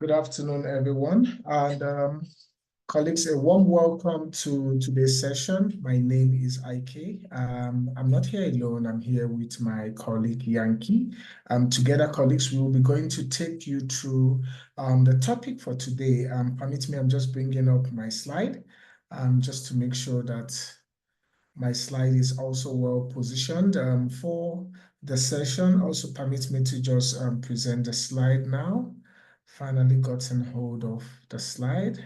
Good afternoon, everyone, and colleagues, a warm welcome to today's session. My name is Ike. I'm not here alone. I'm here with my colleague Yankee. Together, colleagues, we will be going to take you through the topic for today. Permit me, I'm just bringing up my slide just to make sure that my slide is also well positioned for the session. Also, permit me to just present the slide now. Finally gotten hold of the slide.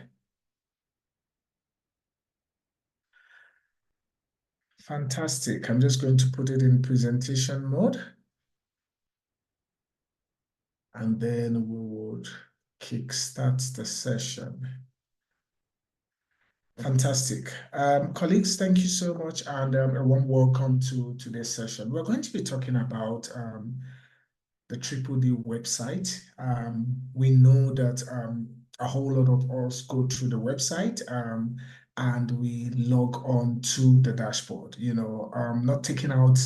Fantastic. I'm just going to put it in presentation mode. And then we would kickstart the session. Fantastic. Colleagues, thank you so much, and a warm welcome to today's session. We're going to be talking about the DDD website. We know that a whole lot of us go through the website and we log on to the dashboard, not taking out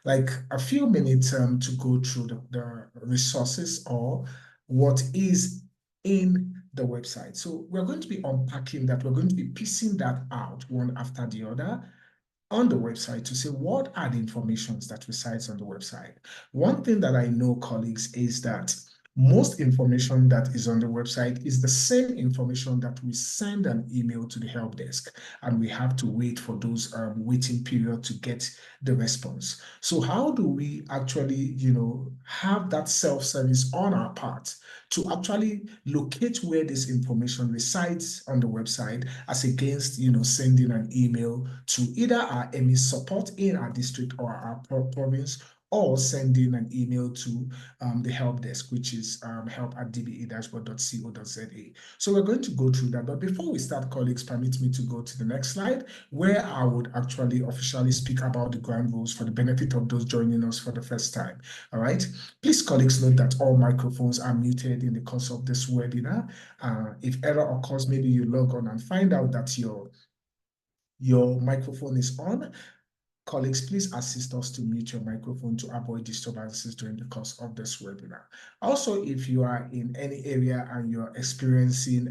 like a few minutes to go through the resources or what is in the website. So we're going to be unpacking that. We're going to be piecing that out one after the other on the website to say what are the informations that resides on the website. One thing that I know, colleagues, is that most information that is on the website is the same information that we send an email to the help desk, and we have to wait for those waiting period to get the response. So how do we actually, have that self-service on our part to actually locate where this information resides on the website as against, sending an email to either our ME support in our district or our province, or sending an email to the help desk, which is help@dbe-dashboard.co.za. So we're going to go through that. But before we start, colleagues, permit me to go to the next slide, where I would actually officially speak about the ground rules for the benefit of those joining us for the first time. All right. Please, colleagues, note that all microphones are muted in the course of this webinar. If error occurs, maybe you log on and find out that your microphone is on. Colleagues, please assist us to mute your microphone to avoid disturbances during the course of this webinar. Also, if you are in any area and you're experiencing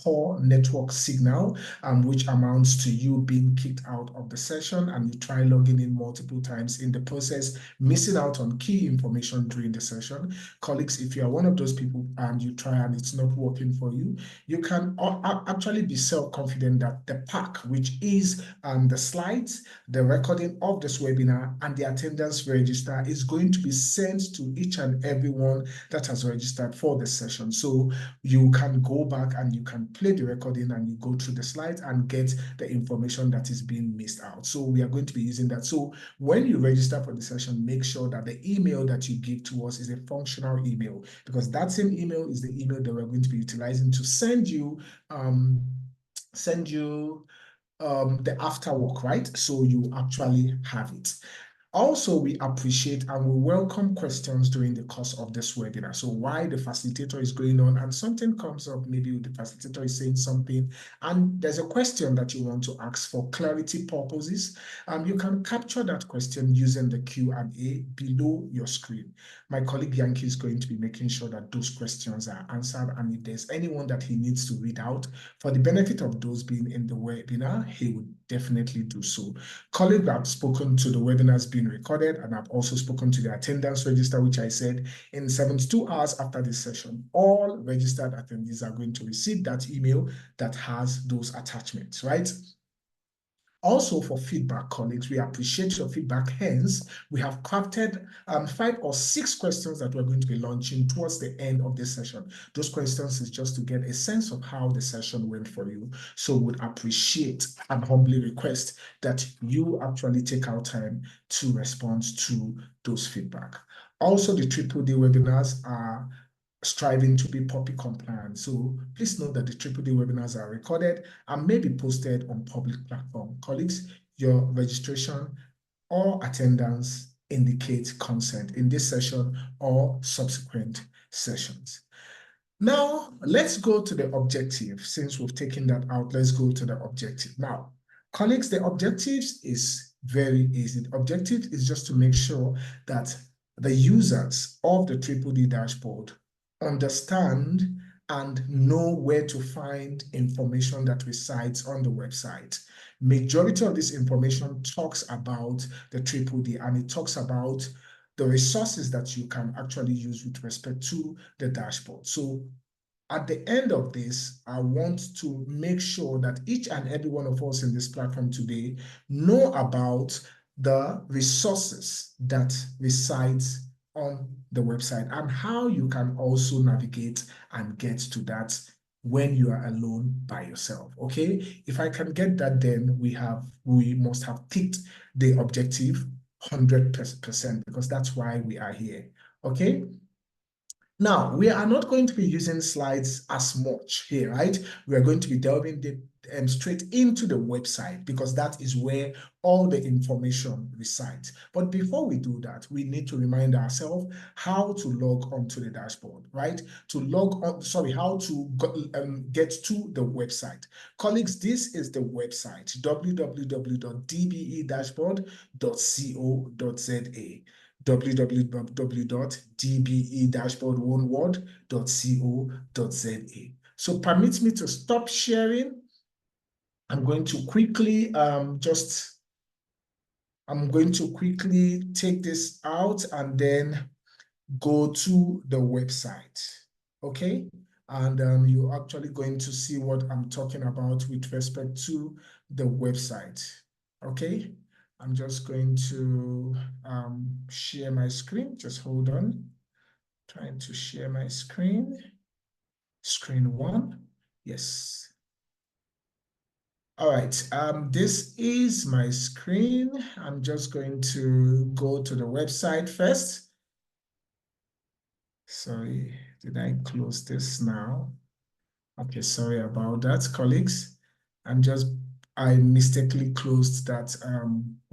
poor network signal, which amounts to you being kicked out of the session, and you try logging in multiple times in the process, missing out on key information during the session, colleagues, if you are one of those people and you try and it's not working for you, you can actually be self-confident that the pack, which is the slides, the recording of this webinar, and the attendance register is going to be sent to each and everyone that has registered for the session. So you can go back and you can play the recording and you go through the slides and get the information that is being missed out. So we are going to be using that. So when you register for the session, make sure that the email that you give to us is a functional email, because that same email is the email that we're going to be utilizing to send you the after work, right? So you actually have it. Also, we appreciate and we welcome questions during the course of this webinar. So while the facilitator is going on and something comes up, maybe the facilitator is saying something and there's a question that you want to ask for clarity purposes, you can capture that question using the Q&A below your screen. My colleague Yankee is going to be making sure that those questions are answered, and if there's anyone that he needs to read out for the benefit of those being in the webinar, he would definitely do so. Colleagues, I've spoken to the webinars being recorded, and I've also spoken to the attendance register, which I said in 72 hours after this session, all registered attendees are going to receive that email that has those attachments, right? Also, for feedback, colleagues, we appreciate your feedback. Hence, we have crafted 5 or 6 questions that we're going to be launching towards the end of this session. Those questions is just to get a sense of how the session went for you. So would appreciate and humbly request that you actually take our time to respond to those feedback. Also, the DDD webinars are striving to be POPI compliant. So please note that the DDD webinars are recorded and may be posted on public platform. Colleagues, your registration or attendance indicates consent in this session or subsequent sessions. Now, let's go to the objective. Since we've taken that out, let's go to the objective. Now, colleagues, the objectives is very easy. The objective is just to make sure that the users of the DDD dashboard understand and know where to find information that resides on the website. Majority of this information talks about the Triple D, and it talks about the resources that you can actually use with respect to the dashboard. So at the end of this, I want to make sure that each and every one of us in this platform today know about the resources that resides on the website and how you can also navigate and get to that when you are alone by yourself. Okay, if I can get that, then we must have ticked the objective 100% because that's why we are here. Okay. Now, we are not going to be using slides as much here, right? We are going to be delving straight into the website because that is where all the information resides. But before we do that, we need to remind ourselves how to log onto the dashboard, right? How to get to the website. Colleagues, this is the website, www.debedashboard.co.za. www.dbe-oneword.co.za. So permit me to stop sharing. I'm going to quickly take this out and then go to the website. Okay. And you're actually going to see what I'm talking about with respect to the website. Okay. I'm just going to share my screen. Just hold on. Trying to share my screen. Screen one. Yes. All right. This is my screen. I'm just going to go to the website first. Sorry, did I close this now? Okay, sorry about that, colleagues. I mistakenly closed that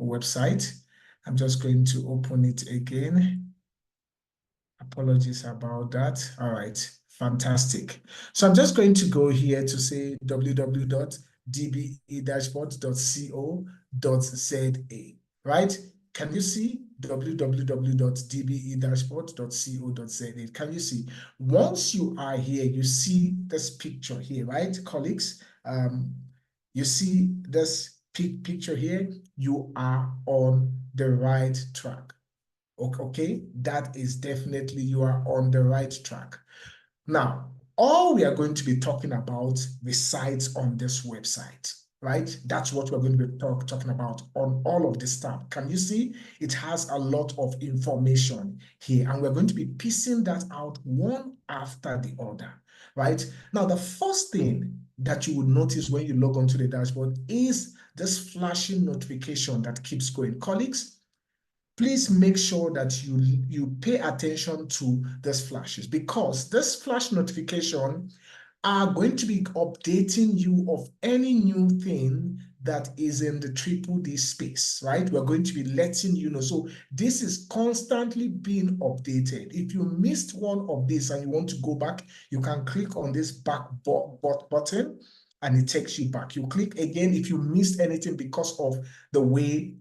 website. I'm just going to open it again. Apologies about that. All right, fantastic. So I'm just going to go here to say www.dbe-dashboard.co.za, right? Can you see www.dbe-dashboard.co.za? Can you see? Once you are here, you see this picture here, right, colleagues? You see this picture here, you are on the right track. Okay, that is definitely you are on the right track. Now, all we are going to be talking about resides on this website, right? That's what we're going to be talking about on all of this tab. Can you see? It has a lot of information here, and we're going to be piecing that out one after the other, right? Now, the first thing that you would notice when you log onto the dashboard is this flashing notification that keeps going. Colleagues, please make sure that you pay attention to these flashes because this flash notification are going to be updating you of any new thing that is in the Triple D space, right? We're going to be letting you know. So this is constantly being updated. If you missed one of this and you want to go back, you can click on this back button and it takes you back. You click again if you missed anything because of the way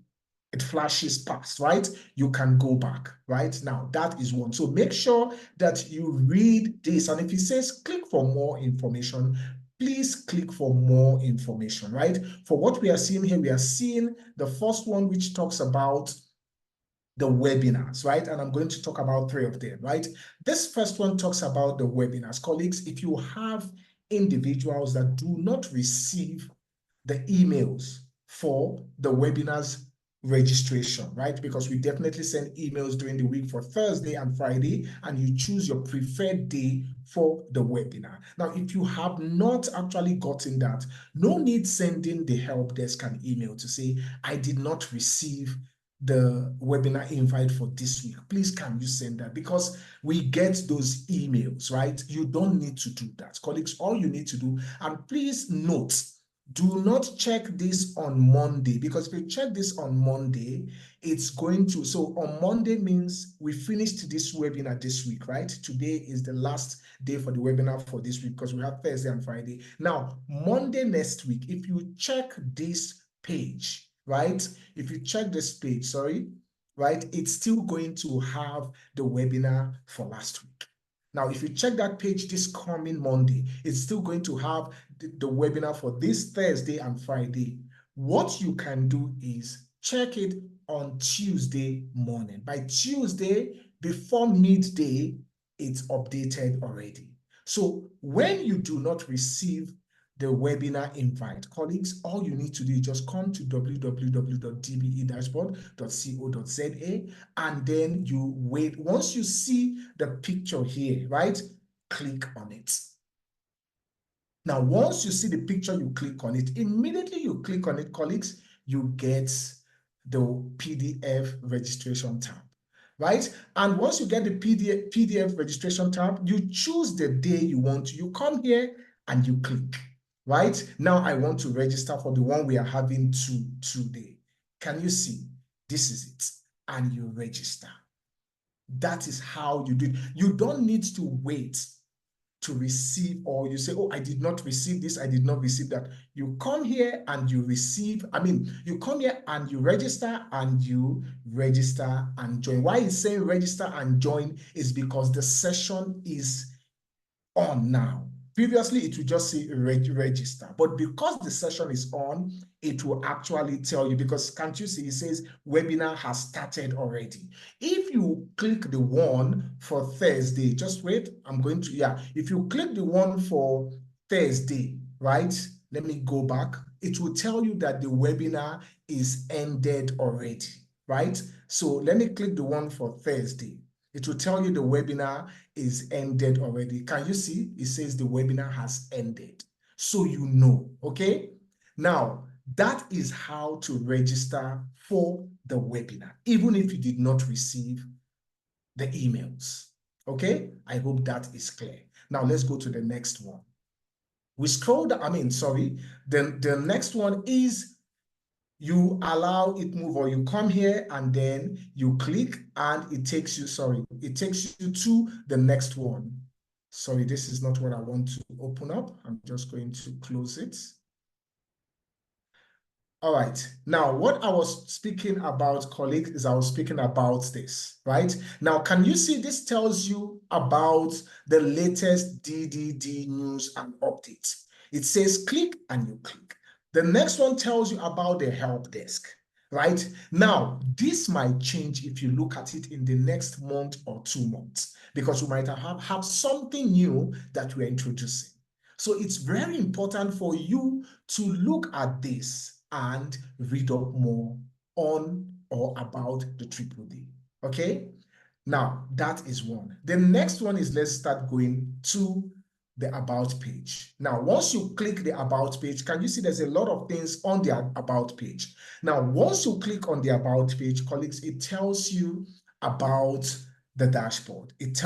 it flashes past, right? You can go back, right? Now, that is one. So make sure that you read this. And if it says click for more information, please click for more information, right? For what we are seeing here, we are seeing the first one, which talks about the webinars, right? And I'm going to talk about 3 of them, right? This first one talks about the webinars. Colleagues, if you have individuals that do not receive the emails for the webinars registration, right? Because we definitely send emails during the week for Thursday and Friday, and you choose your preferred day for the webinar. Now, if you have not actually gotten that, no need sending the help desk an email to say, I did not receive the webinar invite for this week. Please, can you send that? Because we get those emails, right? You don't need to do that. Colleagues, all you need to do, and please note, do not check this on Monday, because if you check this on Monday, it's going to, so on Monday means we finished this webinar this week, right? Today is the last day for the webinar for this week because we have Thursday and Friday. Now, Monday next week, if you check this page, right? If you check this page, sorry, right, it's still going to have the webinar for last week. Now, if you check that page this coming Monday, it's still going to have the webinar for this Thursday and Friday. What you can do is check it on Tuesday morning. By Tuesday, before midday, it's updated already. So when you do not receive the webinar invite, colleagues, all you need to do is just come to www.dbedashboard.co.za and then you wait. Once you see the picture here, right, click on it. Now, once you see the picture, you click on it. Immediately you click on it, colleagues, you get the PDF registration tab, right? And once you get the PDF registration tab, you choose the day you want to. You come here and you click, right? Now I want to register for the one we are having today. Can you see? This is it. And you register. That is how you do it. You don't need to wait to receive, or you say, oh, I did not receive this, I did not receive that. You come here and you receive, you come here and you register and join. Why it's saying register and join is because the session is on now. Previously, it would just say register, but because the session is on, it will actually tell you, because can't you see it says webinar has started already. If you click the one for Thursday, just wait, if you click the one for Thursday, right, let me go back, it will tell you that the webinar is ended already, right? So let me click the one for Thursday. It will tell you the webinar is ended already. Can you see? It says the webinar has ended. So you know, okay? Now, that is how to register for the webinar, even if you did not receive the emails, okay? I hope that is clear. Now, let's go to the next one. We scroll down, the next one is you allow it move, or you come here and then you click and it takes you to the next one. Sorry, this is not what I want to open up. I'm just going to close it. All right. Now, what I was speaking about, colleagues, is I was speaking about this, right? Now, can you see this tells you about the latest DDD news and updates? It says click and you click. The next one tells you about the help desk, right? Now, this might change if you look at it in the next month or 2 months, because we might have something new that we're introducing. So it's very important for you to look at this and read up more on or about the Triple D, okay? Now, that is one. The next one is, let's start going to the About page. Now, once you click the About page, can you see there's a lot of things on the About page? Now, once you click on the About page, colleagues, it tells you about the dashboard. It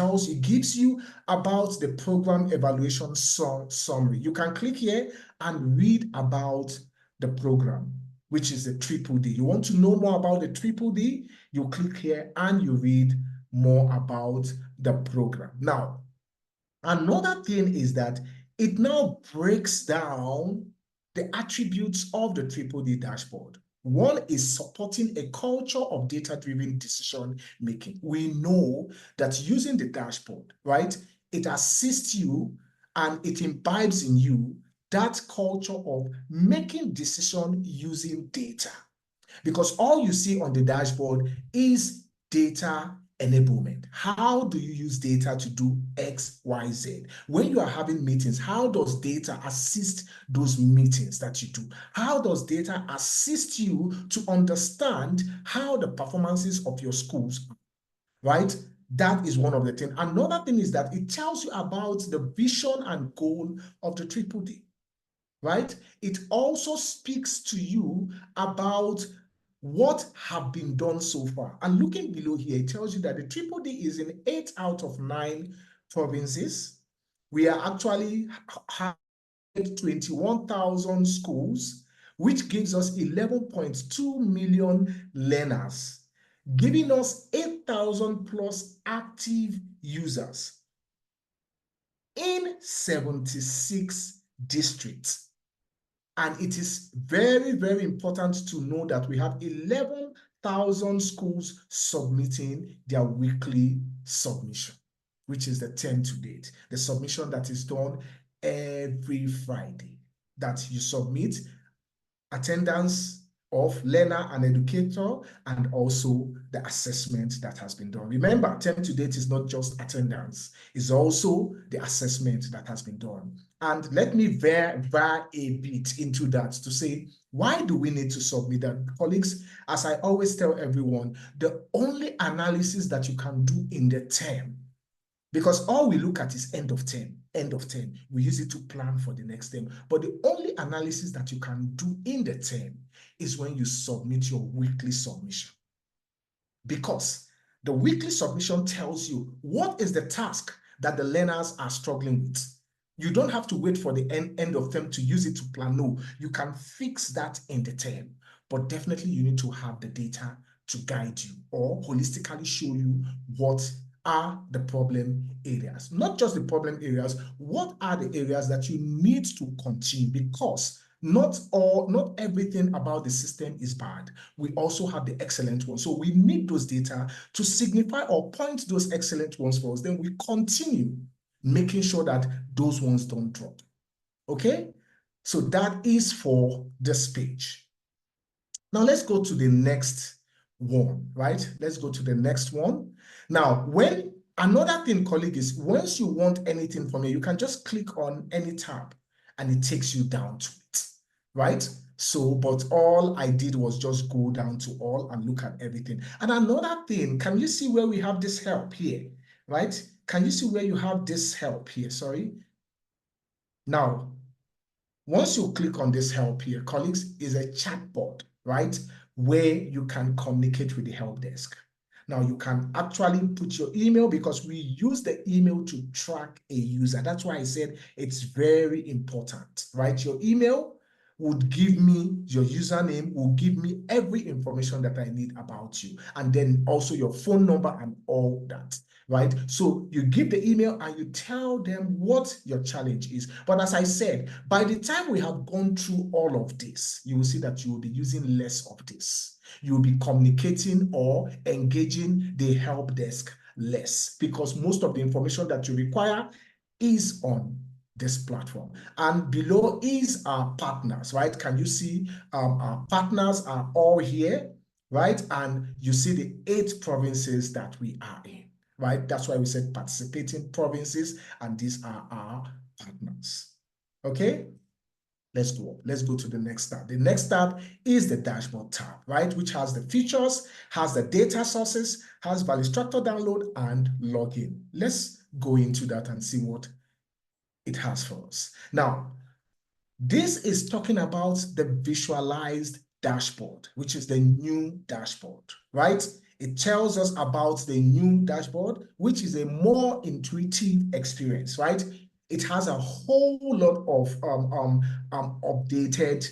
gives you about the program evaluation summary. You can click here and read about the program, which is the Triple D. You want to know more about the Triple D, you click here and you read more about the program. Now, another thing is that it now breaks down the attributes of the Triple D dashboard. One is supporting a culture of data-driven decision making. We know that using the dashboard, right, it assists you and it imbibes in you that culture of making decisions using data. Because all you see on the dashboard is data enablement. How do you use data to do X, Y, Z? When you are having meetings, how does data assist those meetings that you do? How does data assist you to understand how the performances of your schools are, right? That is one of the things. Another thing is that it tells you about the vision and goal of the Triple D, right? It also speaks to you about what have been done so far. And looking below here, it tells you that the Triple D is in 8 out of 9 provinces. We are actually 21,000 schools, which gives us 11.2 million learners, giving us 8,000 plus active users in 76 districts. And it is very, very important to know that we have 11,000 schools submitting their weekly submission. which is the term to date, the submission that is done every Friday, that you submit attendance of learner and educator, and also the assessment that has been done. Remember, term to date is not just attendance, it's also the assessment that has been done. And let me veer a bit into that to say, why do we need to submit that? Colleagues, as I always tell everyone, the only analysis that you can do in the term, because all we look at is end of term. We use it to plan for the next term. But the only analysis that you can do in the term is when you submit your weekly submission. Because the weekly submission tells you what is the task that the learners are struggling with. You don't have to wait for the end of term to use it to plan. No, you can fix that in the term. But definitely you need to have the data to guide you or holistically show you what are the problem areas. Not just the problem areas, what are the areas that you need to continue, because not everything about the system is bad. We also have the excellent ones. So we need those data to signify or point those excellent ones for us. Then we continue making sure that those ones don't drop. Okay? So that is for this page. Now let's go to the next one, right? Let's go to the next one. Now, when another thing, colleague, is once you want anything from me, you can just click on any tab and it takes you down to it, right? So, but all I did was just go down to all and look at everything. And another thing, can you see where we have this help here, right? Can you see where you have this help here? Sorry. Now, once you click on this help here, colleagues, is a chatbot, right? Where you can communicate with the help desk. Now you can actually put your email, because we use the email to track a user. That's why I said it's very important, right? Your email would give me your username, will give me every information that I need about you, and then also your phone number and all that, right? So you give the email and you tell them what your challenge is. But as I said, by the time we have gone through all of this, you will see that you will be using less of this. You will be communicating or engaging the help desk less, because most of the information that you require is on this platform. And below is our partners, right? Can you see our partners are all here, right? And you see the 8 provinces that we are in, right? That's why we said participating provinces, and these are our partners. Okay? Let's go. Let's go to the next tab. The next tab is the dashboard tab, right? Which has the features, has the data sources, has value structure download and login. Let's go into that and see what it has for us. Now, this is talking about the visualized dashboard, which is the new dashboard, right? It tells us about the new dashboard, which is a more intuitive experience, right? It has a whole lot of updated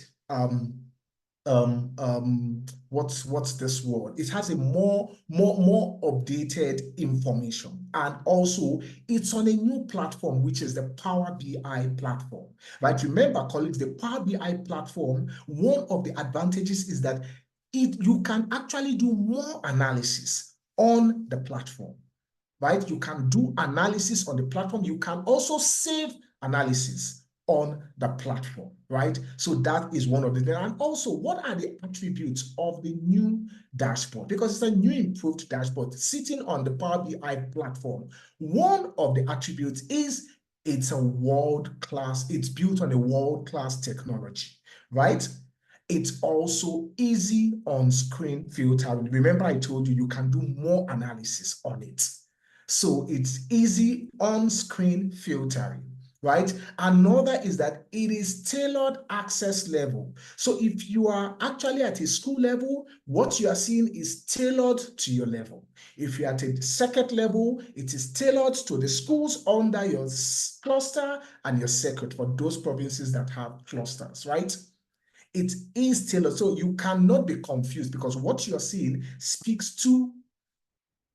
what's this word? It has a more updated information, and also it's on a new platform, which is the Power BI platform. Right? Remember, colleagues, the Power BI platform, one of the advantages is that you can actually do more analysis on the platform. Right? You can do analysis on the platform. You can also save analysis on the platform, right? So that is one of the things. And also, what are the attributes of the new dashboard? Because it's a new improved dashboard sitting on the Power BI platform. One of the attributes is it's a world-class, it's built on a world-class technology, right? It's also easy on-screen filtering. Remember, I told you you can do more analysis on it. So it's easy on-screen filtering, right? Another is that it is tailored access level. So if you are actually at a school level, what you are seeing is tailored to your level. If you're at a circuit level, it is tailored to the schools under your cluster and your circuit for those provinces that have clusters, right? It is tailored, so you cannot be confused, because what you're seeing speaks to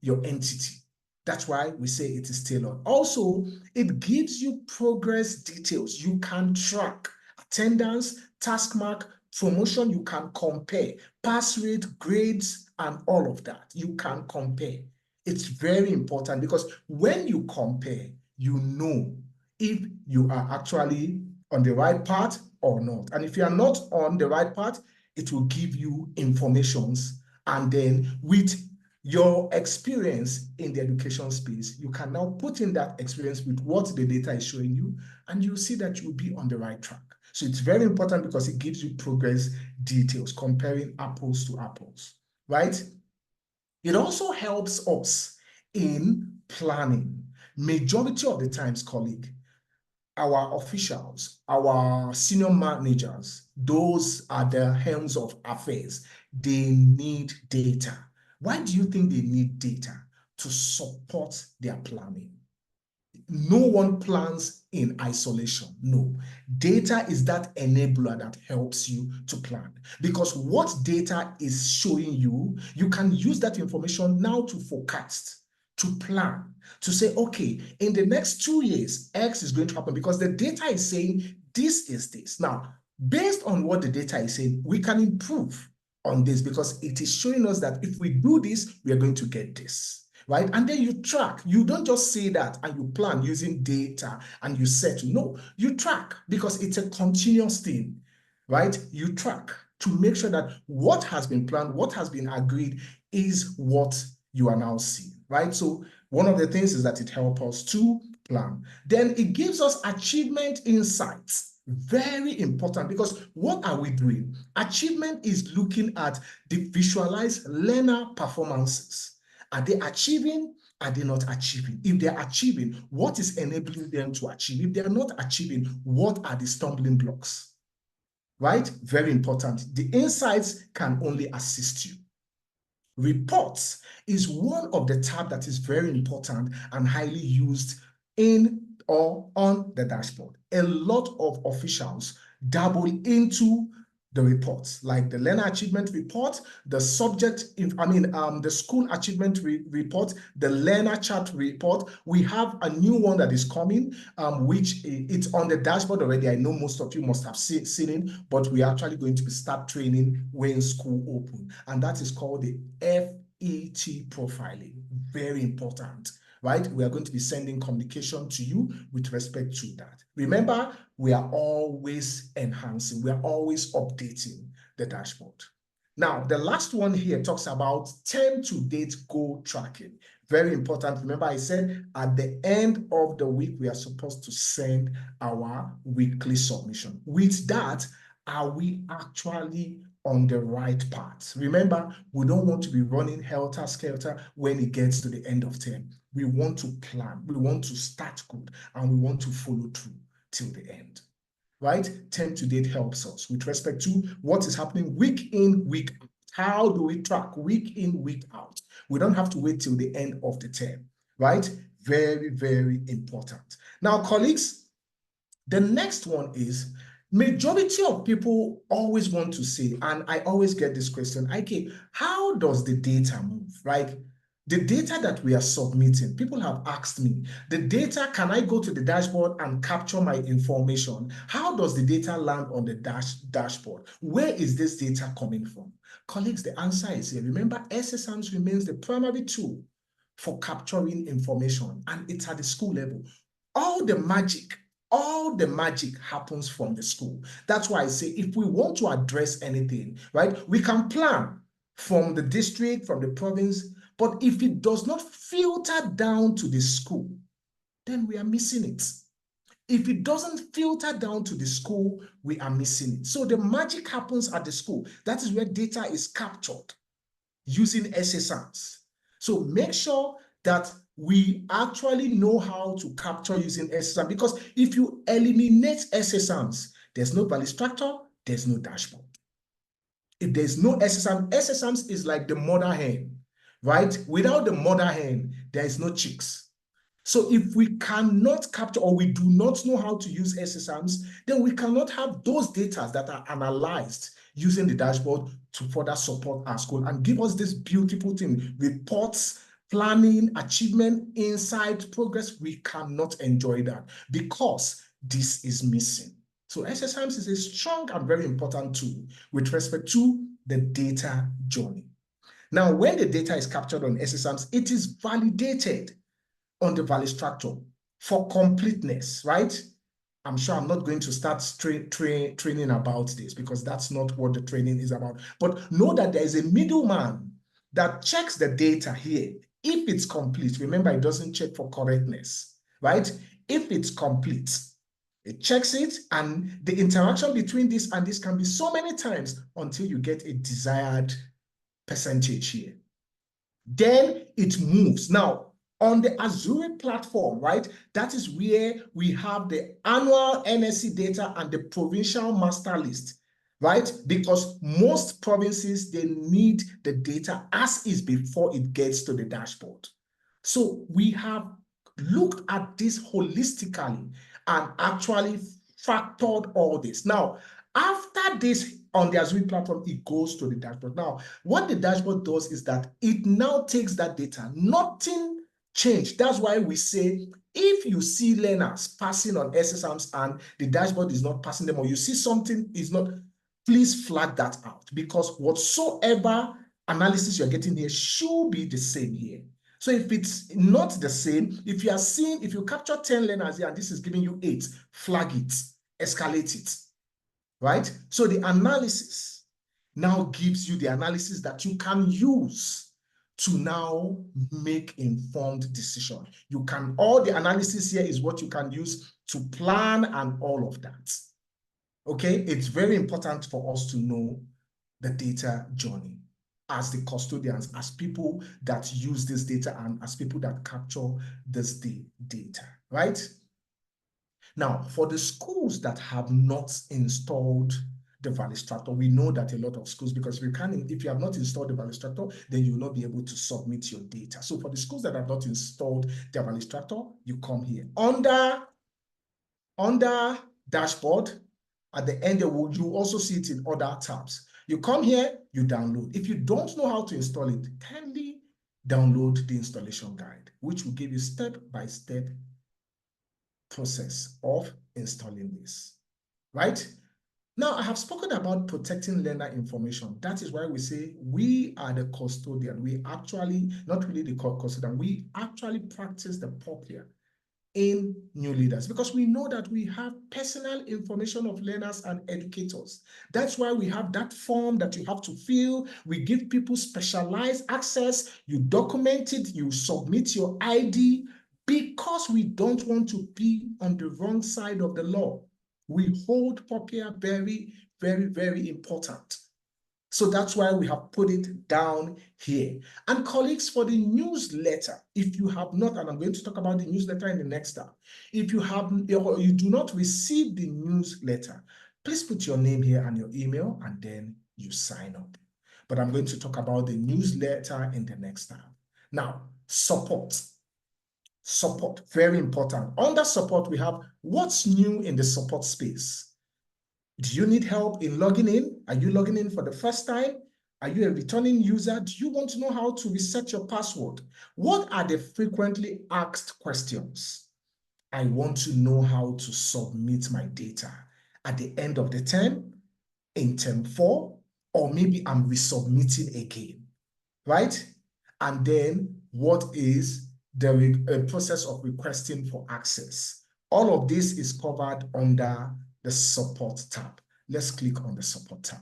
your entity. That's why we say it is tailored. Also, it gives you progress details. You can track attendance, task mark, promotion. You can compare pass rate, grades, and all of that. You can compare. It's very important because when you compare, you know if you are actually on the right path or not. And if you are not on the right path, it will give you informations. And then with your experience in the education space, you can now put in that experience with what the data is showing you, and you see that you'll be on the right track. So it's very important because it gives you progress details, comparing apples to apples, right? It also helps us in planning. Majority of the times, colleague, our officials, our senior managers, those are the helms of affairs. They need data. Why do you think they need data? To support their planning. No one plans in isolation. No. Data is that enabler that helps you to plan. Because what data is showing you, you can use that information now to forecast, to plan, to say, okay, in the next 2 years, X is going to happen because the data is saying this is this. Now, based on what the data is saying, we can improve on this because it is showing us that if we do this, we are going to get this. Right? And then you track. You don't just say that and you plan using data and you set. No, you track because it's a continuous thing, right? You track to make sure that what has been planned, what has been agreed is what you are now seeing, right? So one of the things is that it helps us to plan. Then it gives us achievement insights. Very important because what are we doing? Achievement is looking at the visualized learner performances. Are they achieving? Are they not achieving? If they're achieving, what is enabling them to achieve? If they're not achieving, what are the stumbling blocks? Right? Very important. The insights can only assist you. Reports is one of the tabs that is very important and highly used in or on the dashboard. A lot of officials dabble into the reports, like the learner achievement report, the the school achievement report, the learner chart report. We have a new one that is coming, which it's on the dashboard already. I know most of you must have seen it, but we are actually going to start training when school open, and that is called the FET profiling. Very important. Right? We are going to be sending communication to you with respect to that. Remember, we are always enhancing, we are always updating the dashboard. Now, the last one here talks about term to date goal tracking. Very important. Remember, I said at the end of the week, we are supposed to send our weekly submission. With that, are we actually on the right path? Remember, we don't want to be running helter-skelter when it gets to the end of term. We want to plan, we want to start good, and we want to follow through till the end, right? Term to date helps us with respect to what is happening week in, week out. How do we track week in, week out? We don't have to wait till the end of the term, right? Very, very important. Now, colleagues, the next one is majority of people always want to say, and I always get this question, okay, how does the data move, right? The data that we are submitting, people have asked me, the data, can I go to the dashboard and capture my information? How does the data land on the dashboard? Where is this data coming from? Colleagues, the answer is here. Remember, SSAMS remains the primary tool for capturing information, and it's at the school level. All the magic happens from the school. That's why I say if we want to address anything, right, we can plan from the district, from the province, but if it does not filter down to the school, then we are missing it. If it doesn't filter down to the school, we are missing it. So the magic happens at the school. That is where data is captured using SSRs. So make sure that we actually know how to capture using SSRs, because if you eliminate SSRs, there's no value structure, there's no dashboard. If there's no SSRs, SSRs is like the mother hen, right? Without the mother hen, there is no chicks. So if we cannot capture or we do not know how to use SSRs, then we cannot have those data that are analyzed using the dashboard to further support our school and give us this beautiful thing, reports, planning, achievement, insight, progress. We cannot enjoy that because this is missing. So SSRs is a strong and very important tool with respect to the data journey. Now, when the data is captured on SSAMs, it is validated on the value structure for completeness, right? I'm sure I'm not going to start training about this because that's not what the training is about. But know that there is a middleman that checks the data here. If it's complete, remember it doesn't check for correctness, right? If it's complete, it checks it, and the interaction between this and this can be so many times until you get a desired percentage here. Then it moves. Now, on the Azure platform, right, that is where we have the annual NSC data and the provincial master list, right? Because most provinces, they need the data as is before it gets to the dashboard. So we have looked at this holistically and actually factored all this. Now, after this on the Azure platform, it goes to the dashboard. Now, what the dashboard does is that it now takes that data, nothing changed. That's why we say if you see learners passing on SSAMs and the dashboard is not passing them, or you see something is not, please flag that out, because whatsoever analysis you're getting here should be the same here. So if it's not the same, if you capture 10 learners here and this is giving you 8, flag it, escalate it, right? So the analysis now gives you the analysis that you can use to now make informed decision. You can, all the analysis here is what you can use to plan and all of that. Okay, it's very important for us to know the data journey as the custodians, as people that use this data, and as people that capture this data, right? Now, for the schools that have not installed the value structure, we know that a lot of schools, because if you have not installed the value structure, then you will not be able to submit your data. So for the schools that have not installed the value structure, you come here. Under dashboard, at the end, you also see it in other tabs. You come here, you download. If you don't know how to install it, kindly download the installation guide, which will give you step-by-step process of installing this, right? Now, I have spoken about protecting learner information. That is why we say we are the custodian. We actually, not really the custodian, we actually practice the POPIA in new leaders, because we know that we have personal information of learners and educators. That's why we have that form that you have to fill. We give people specialized access. You document it, you submit your ID, because we don't want to be on the wrong side of the law. We hold POPIA very, very, very important. So that's why we have put it down here. And colleagues, for the newsletter, if you have not, and I'm going to talk about the newsletter in the next step, if you do not receive the newsletter, please put your name here and your email, and then you sign up. But I'm going to talk about the newsletter in the next tab. Now, support. Support, very important. Under support, we have what's new in the support space. Do you need help in logging in? Are you logging in for the first time? Are you a returning user? Do you want to know how to reset your password? What are the frequently asked questions? I want to know how to submit my data at the end of the term, in term 4, or maybe I'm resubmitting again, right? And then what is the process of requesting for access? All of this is covered under the support tab. Let's click on the support tab.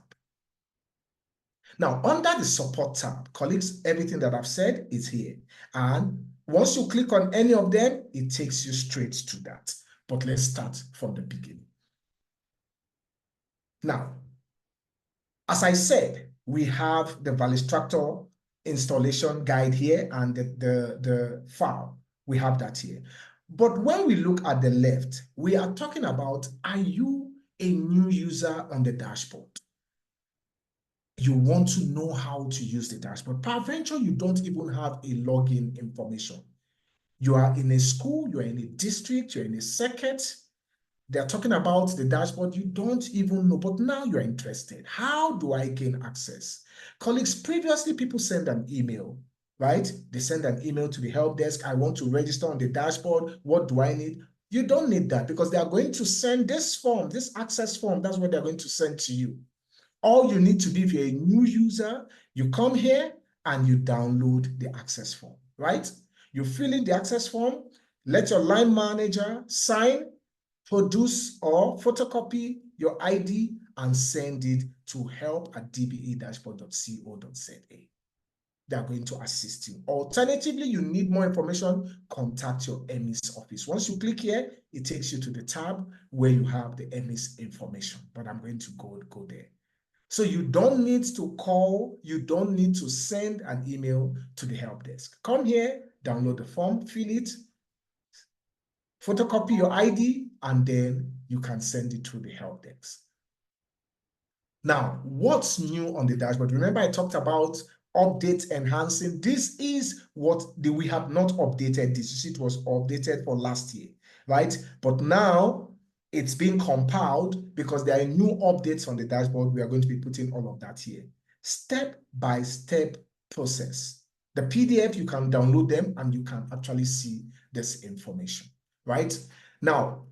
Now, under the support tab, colleagues, everything that I've said is here. And once you click on any of them, it takes you straight to that. But let's start from the beginning. Now, as I said, we have the value structure installation guide here and the file. We have that here. But when we look at the left, we are talking about, are you a new user on the dashboard? You want to know how to use the dashboard. Peradventure, you don't even have a login information. You are in a school, you are in a district, you're in a circuit. They're talking about the dashboard, you don't even know, but now you're interested. How do I gain access? Colleagues, previously people send an email, right? They send an email to the help desk. I want to register on the dashboard. What do I need? You don't need that, because they are going to send this form, this access form. That's what they're going to send to you. All you need to do, if you're a new user, you come here and you download the access form, right? You fill in the access form, let your line manager sign, produce or photocopy your ID, and send it to help@dbe-dashboard.co.za. They are going to assist you. Alternatively, you need more information, contact your ME's office. Once you click here, it takes you to the tab where you have the ME's information, but I'm going to go there. So you don't need to call, you don't need to send an email to the help desk. Come here, download the form, fill it, photocopy your ID, and then you can send it to the help desk. Now, what's new on the dashboard? Remember I talked about update enhancing. This is what we have not updated this. You see, it was updated for last year, right? But now it's being compiled because there are new updates on the dashboard. We are going to be putting all of that here. Step-by-step process. The PDF, you can download them and you can actually see this information, right? Now,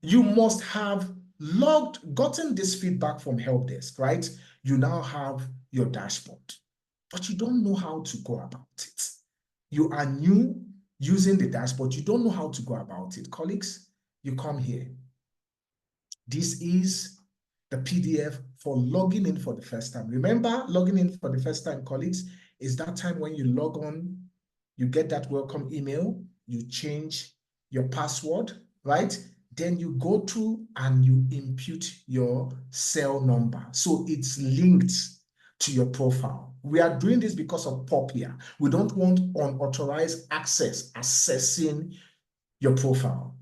you must have gotten this feedback from help desk, right? You now have your dashboard, but you don't know how to go about it. You are new using the dashboard. You don't know how to go about it. Colleagues, you come here. This is the PDF for logging in for the first time. Remember, logging in for the first time, colleagues, is that time when you log on, you get that welcome email, you change your password, right? Then you go through and you input your cell number. So it's linked to your profile. We are doing this because of POPIA. We don't want unauthorized access accessing your profile,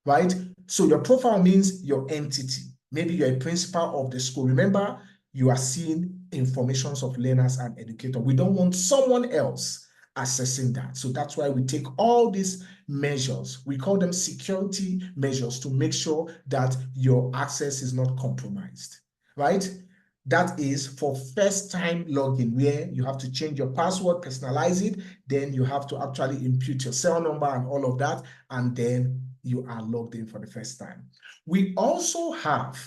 right? So your profile means your entity. Maybe you're a principal of the school. Remember, you are seeing informations of learners and educators. We don't want someone else accessing that. So that's why we take all these measures. We call them security measures to make sure that your access is not compromised, right? That is for first-time login, where you have to change your password, personalize it, then you have to actually input your cell number and all of that, and then you are logged in for the first time. We also have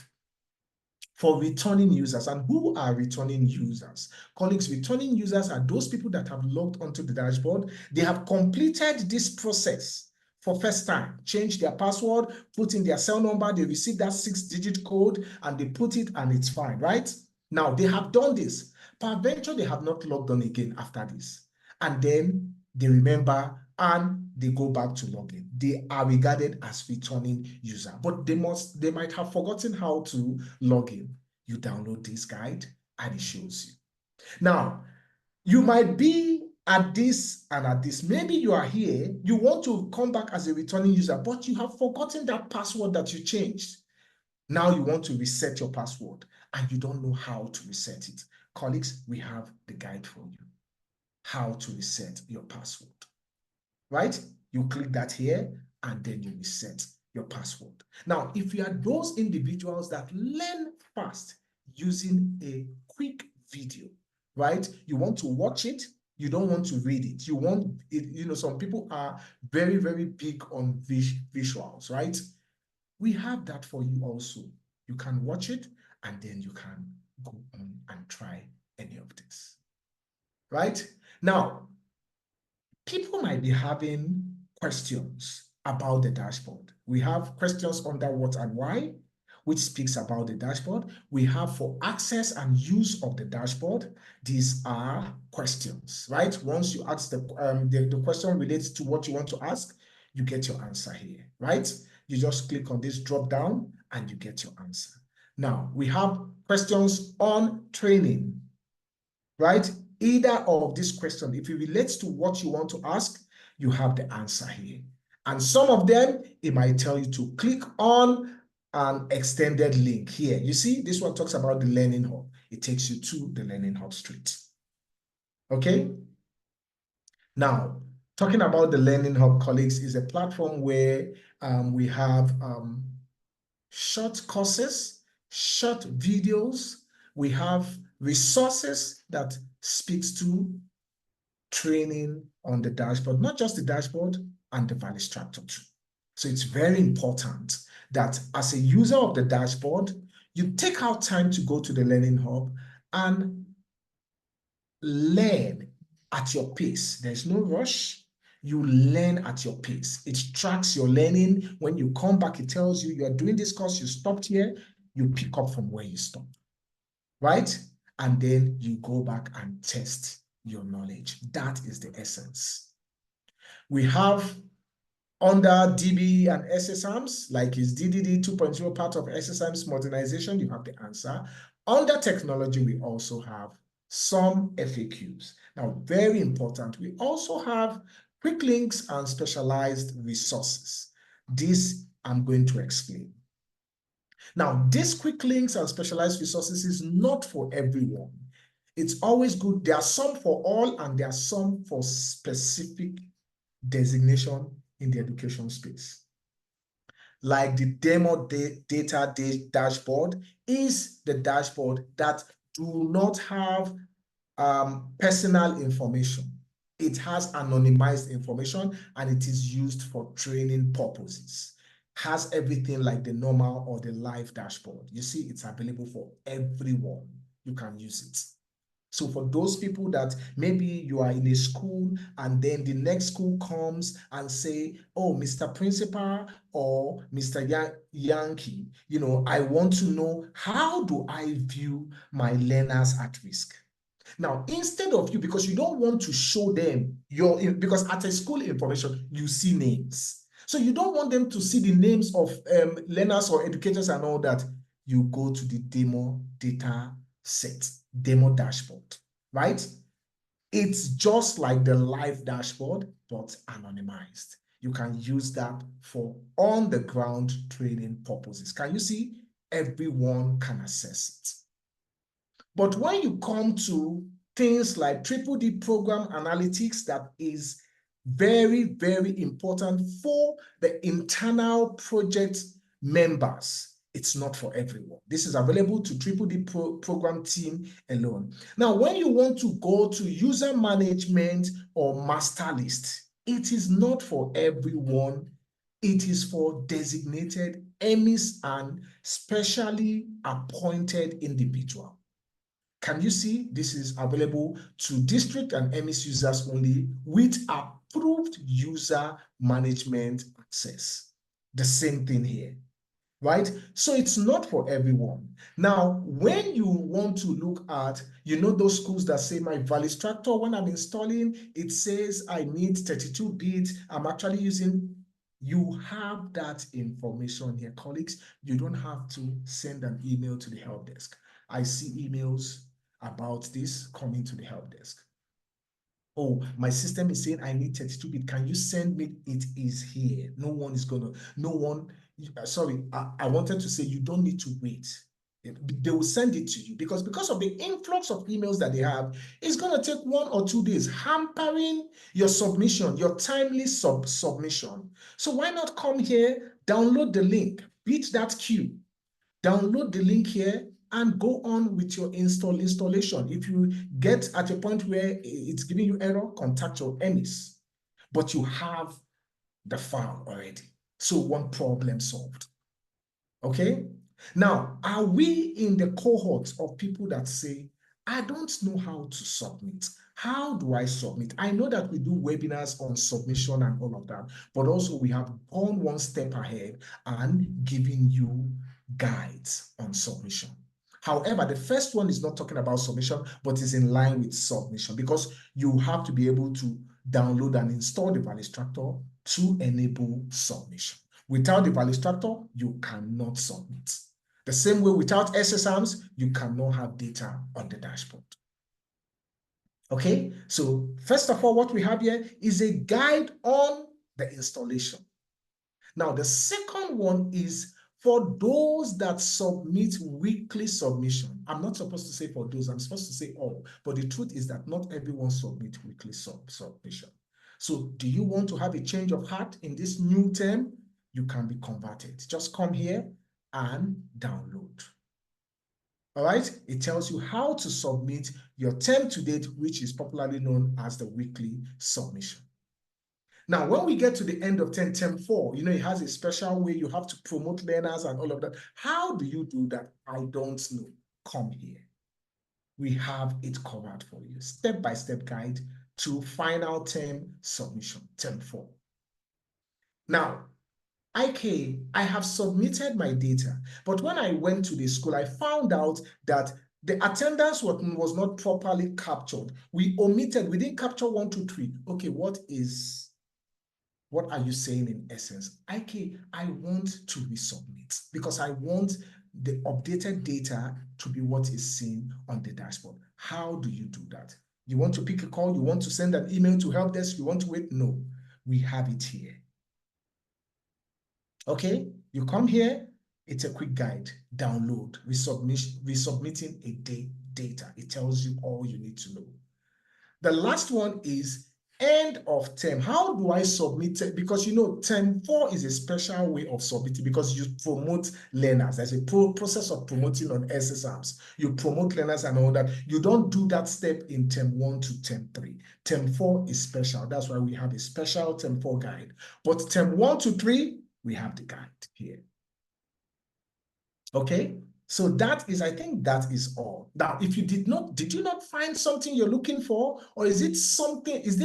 for returning users. And who are returning users? Colleagues, returning users are those people that have logged onto the dashboard. They have completed this process for first time, change their password, put in their cell number, they receive that 6-digit code, and they put it and it's fine, right? Now, they have done this. Peradventure, they have not logged on again after this. And then they remember and they go back to login. They are regarded as returning user, but they might have forgotten how to log in. You download this guide and it shows you. Now, you might be at this and at this. Maybe you are here, you want to come back as a returning user, but you have forgotten that password that you changed. Now you want to reset your password and you don't know how to reset it. Colleagues, we have the guide for you. How to reset your password, right? You click that here and then you reset your password. Now, if you are those individuals that learn fast using a quick video, right? You want to watch it, you don't want to read it. You want it, some people are very, very big on visuals, right? We have that for you also. You can watch it and then you can go on and try any of this, right? Now, people might be having questions about the dashboard. We have questions under what and why, which speaks about the dashboard. We have for access and use of the dashboard. These are questions, right? Once you ask the question relates to what you want to ask, you get your answer here, right? You just click on this drop down and you get your answer. Now, we have questions on training, right? Either of these questions, if it relates to what you want to ask, you have the answer here. And some of them, it might tell you to click on an extended link here. You see, this one talks about the Learning Hub. It takes you to the Learning Hub straight. Okay? Now, talking about the Learning Hub, colleagues, is a platform where we have short courses, short videos. We have resources that speaks to training on the dashboard, not just the dashboard, and the value structure too. So it's very important that as a user of the dashboard, you take out time to go to the Learning Hub and learn, at your pace. There's no rush. You learn at your pace. It tracks your learning. When you come back, it tells you are doing this course, you stopped here, you pick up from where you stopped, right? And then you go back and test your knowledge. That is the essence. We have under DB and SSAMs, like is DDD 2.0 part of SSAM's modernization? You have the answer. Under technology, we also have some FAQs. Now, very important, we also have quick links and specialized resources. This I'm going to explain. Now, these quick links and specialized resources is not for everyone. It's always good. There are some for all and there are some for specific designation in the education space. Like the demo data dashboard is the dashboard that do not have personal information. It has anonymized information and it is used for training purposes. Has everything like the normal or the live dashboard. You see, it's available for everyone. You can use it. So for those people that maybe you are in a school and then the next school comes and say, oh, Mr. Principal or Mr. Yankee, I want to know, how do I view my learners at risk? Now, instead of you, because you don't want to show them because at a school information, you see names. So you don't want them to see the names of learners or educators and all that. You go to the demo data set, demo dashboard, right? It's just like the live dashboard, but anonymized. You can use that for on-the-ground training purposes. Can you see? Everyone can access it. But when you come to things like DDD program analytics, that is very, very important for the internal project members. It's not for everyone. This is available to DDD program team alone. Now, when you want to go to user management or master list, it is not for everyone. It is for designated EMIs and specially appointed individuals. Can you see this is available to district and EMIS users only with approved user management access? The same thing here, right? So it's not for everyone. Now, when you want to look at, those schools that say my Valistrator, when I'm installing, it says I need 32 bits. I'm actually using, you have that information here, colleagues. You don't have to send an email to the help desk. I see emails about this coming to the help desk. Oh, my system is saying I need 32 bit. Can you send me? It is here. No one is gonna, no one, sorry, I wanted to say you don't need to wait. They will send it to you because of the influx of emails that they have, it's going to take 1 or 2 days, hampering your submission, your timely submission. So why not come here, download the link, beat that queue, download the link here, and go on with your installation. If you get at a point where it's giving you error, contact your EMIS. But you have the file already. So one problem solved. Okay? Now, are we in the cohort of people that say, I don't know how to submit? How do I submit? I know that we do webinars on submission and all of that, but also we have gone one step ahead and giving you guides on submission. However, the first one is not talking about submission, but is in line with submission because you have to be able to download and install the Valistrator to enable submission. Without the Valistrator, you cannot submit. The same way without SSAMs, you cannot have data on the dashboard. Okay, so first of all, what we have here is a guide on the installation. Now, the second one is for those that submit weekly submission. I'm not supposed to say for those, I'm supposed to say all, but the truth is that not everyone submits weekly submission. So do you want to have a change of heart in this new term? You can be converted. Just come here and download. All right, it tells you how to submit your term to date, which is popularly known as the weekly submission. Now, when we get to the end of term 4, it has a special way you have to promote learners and all of that. How do you do that? I don't know. Come here. We have it covered for you. Step-by-step guide to final term submission, term 4. Now, I have submitted my data, but when I went to the school, I found out that the attendance was not properly captured. We didn't capture 1, 2, 3. Okay, what are you saying in essence? I want to resubmit because I want the updated data to be what is seen on the dashboard. How do you do that? You want to pick a call? You want to send an email to help desk? You want to wait? No, we have it here. Okay, you come here, it's a quick guide, download, resubmitting a data. It tells you all you need to know. The last one is end of term. How do I submit it? Because term 4 is a special way of submitting because you promote learners. There's a process of promoting on SSRs. You promote learners and all that. You don't do that step in term 1 to term 3. Term 4 is special. That's why we have a special term 4 guide. But term 1 to 3, we have the guide here. Okay, so I think that is all. Now, if you did you not find something you're looking for, or is there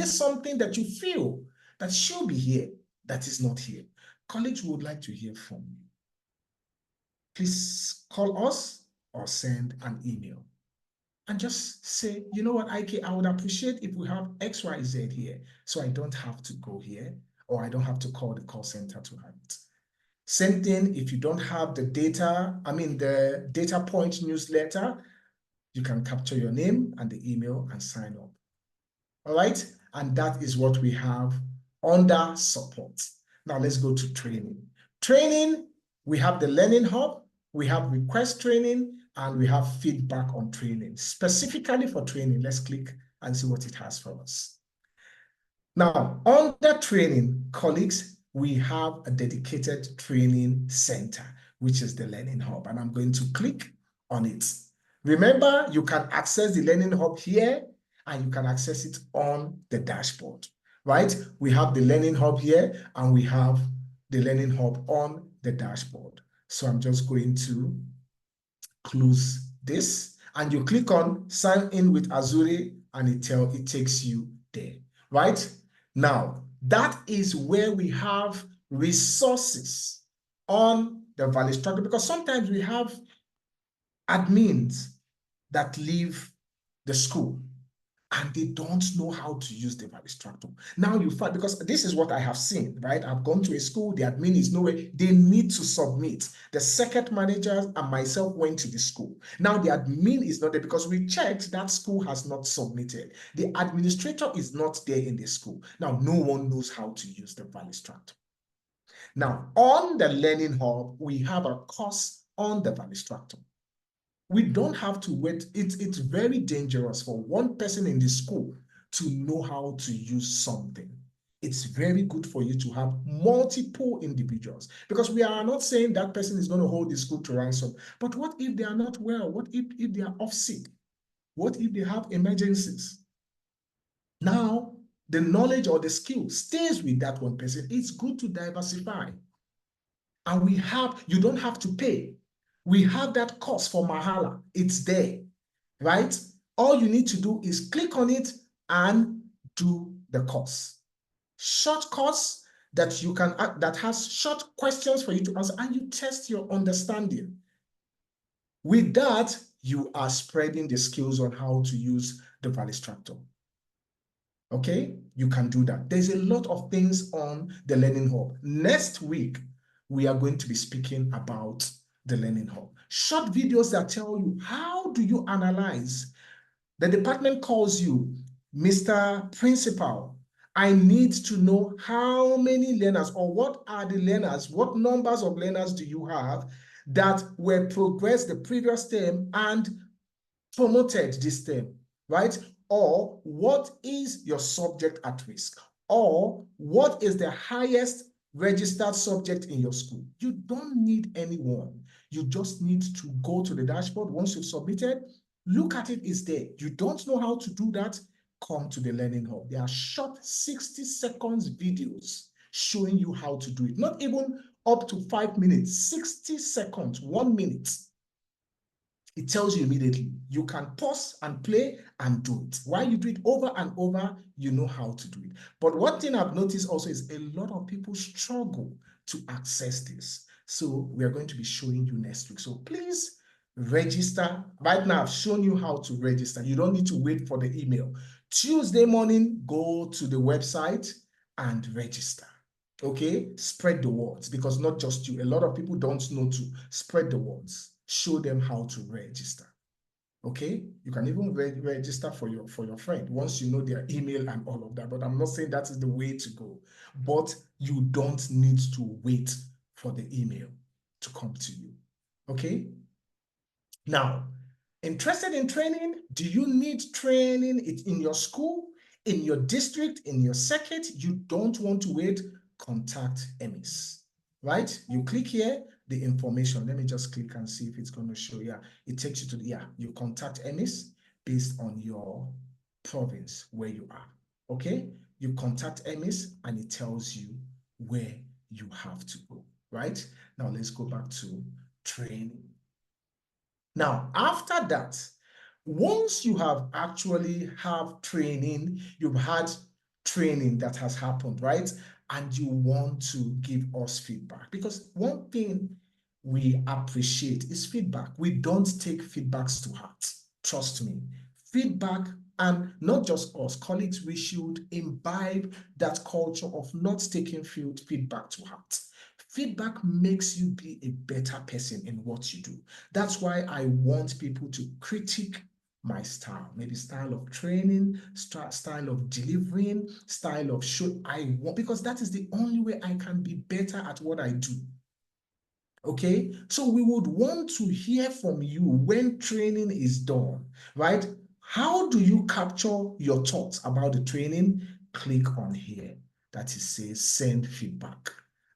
something that you feel that should be here that is not here? College would like to hear from you. Please call us or send an email and just say, you know what, I would appreciate if we have XYZ here, so I don't have to go here, or I don't have to call the call center to have it. Same thing, if you don't have the data point newsletter, you can capture your name and the email and sign up. All right, and that is what we have under support. Now let's go to training. Training, we have the Learning Hub, we have request training, and we have feedback on training. Specifically for training, let's click and see what it has for us. Now, under training, colleagues, we have a dedicated training center, which is the Learning Hub, and I'm going to click on it. Remember, you can access the Learning Hub here, and you can access it on the dashboard, right? We have the Learning Hub here, and we have the Learning Hub on the dashboard. So I'm just going to close this, and you click on Sign in with Azure, and it takes you there, right? Now, that is where we have resources on the Valley Structure, because sometimes we have admins that leave the school and they don't know how to use the Valley Structure. Now you find, because this is what I have seen, right? I've gone to a school, the admin is nowhere, they need to submit. The circuit managers and myself went to the school. Now the admin is not there because we checked that school has not submitted. The administrator is not there in the school. Now no one knows how to use the Valley Structure. Now on the Learning Hub, we have a course on the Valley Structure. We don't have to wait. It's very dangerous for one person in the school to know how to use something. It's very good for you to have multiple individuals, because we are not saying that person is going to hold the school to ransom. But what if they are not well? What if they are off sick? What if they have emergencies? Now, the knowledge or the skill stays with that one person. It's good to diversify. And you don't have to pay. We have that course for Mahala. It's there, right? All you need to do is click on it and do the course. Short course that has short questions for you to answer, and you test your understanding. With that, you are spreading the skills on how to use the Valley Structure. Okay, you can do that. There's a lot of things on the Learning Hub. Next week, we are going to be speaking about the Learning Hub. Short videos that tell you, how do you analyze? The department calls you, Mr. Principal, I need to know how many learners, or what are the learners, what numbers of learners do you have that were progressed the previous term and promoted this term, right? Or what is your subject at risk? Or what is the highest registered subject in your school? You don't need anyone. You just need to go to the dashboard. Once you've submitted, look at it, it's there. You don't know how to do that? Come to the Learning Hub. There are short 60 seconds videos showing you how to do it. Not even up to 5 minutes, 60 seconds, 1 minute. It tells you immediately. You can pause and play and do it. While you do it over and over, you know how to do it. But one thing I've noticed also is a lot of people struggle to access this. So we are going to be showing you next week. So please register. Right now, I've shown you how to register. You don't need to wait for the email. Tuesday morning, go to the website and register. Okay, spread the words, because not just you, a lot of people don't know to spread the words. Show them how to register. Okay, you can even register for your friend once you know their email and all of that. But I'm not saying that is the way to go. But you don't need to wait for the email to come to you. Okay. Now, interested in training? Do you need training in your school, in your district, in your circuit? You don't want to wait? Contact EMIS, right? You click here, the information. Let me just click and see if it's going to show. Yeah, it takes you to the, yeah, you contact EMIS based on your province where you are. Okay, you contact EMIS and it tells you where you have to go, right? Now let's go back to training. Now, after that, once you have actually have training, you've had training that has happened, right? And you want to give us feedback, because one thing we appreciate is feedback. We don't take feedbacks to heart. Trust me. Feedback, and not just us, colleagues, we should imbibe that culture of not taking feedback to heart. Feedback makes you be a better person in what you do. That's why I want people to critique my style, maybe style of training, style of delivering, style of show. I want, because that is the only way I can be better at what I do. Okay, so we would want to hear from you when training is done, right? How do you capture your thoughts about the training? Click on here that it says send feedback,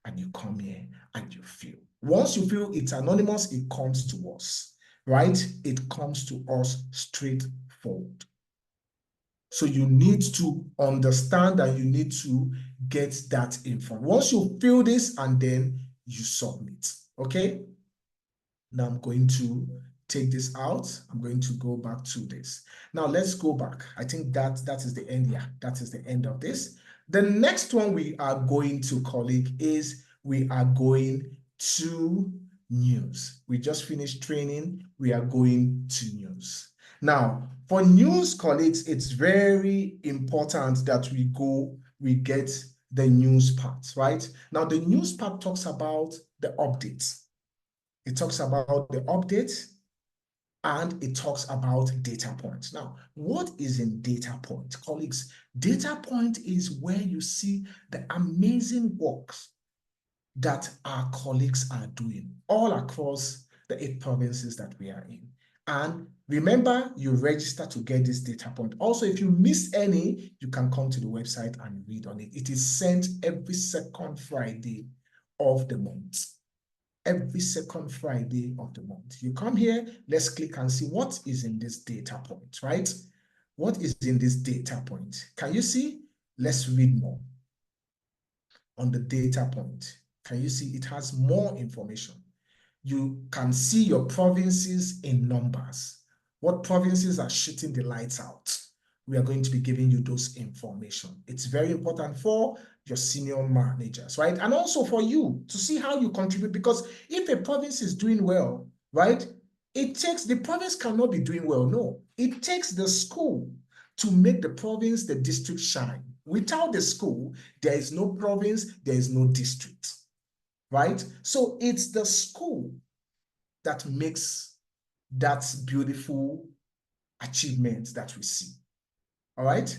and you come here and you fill. Once you feel it's anonymous, it comes to us, right? It comes to us straightforward. So you need to understand and you need to get that info. Once you fill this, and then you submit, okay? Now I'm going to take this out. I'm going to go back to this. Now let's go back. I think that is the end. Yeah, that is the end of this. The next one we are going to, colleague, is we are going to news. We just finished training. We are going to news. Now, for news, colleagues, it's very important that we get the news part, right? Now, the news part talks about the updates. It talks about the updates, and it talks about data points. Now, what is in data point, colleagues? Data point is where you see the amazing works that our colleagues are doing all across the 8 provinces that we are in. And remember, you register to get this data point. Also, if you miss any, you can come to the website and read on it. It is sent every second Friday of the month. Every second Friday of the month. You come here, let's click and see what is in this data point, right? What is in this data point? Can you see? Let's read more on the data point. Can you see it has more information? You can see your provinces in numbers. What provinces are shooting the lights out? We are going to be giving you those information. It's very important for your senior managers, right? And also for you to see how you contribute, because if a province is doing well, right, it takes, the province cannot be doing well. No, it takes the school to make the province, the district shine. Without the school, there is no province, there is no district, right? So it's the school that makes that beautiful achievement that we see. All right.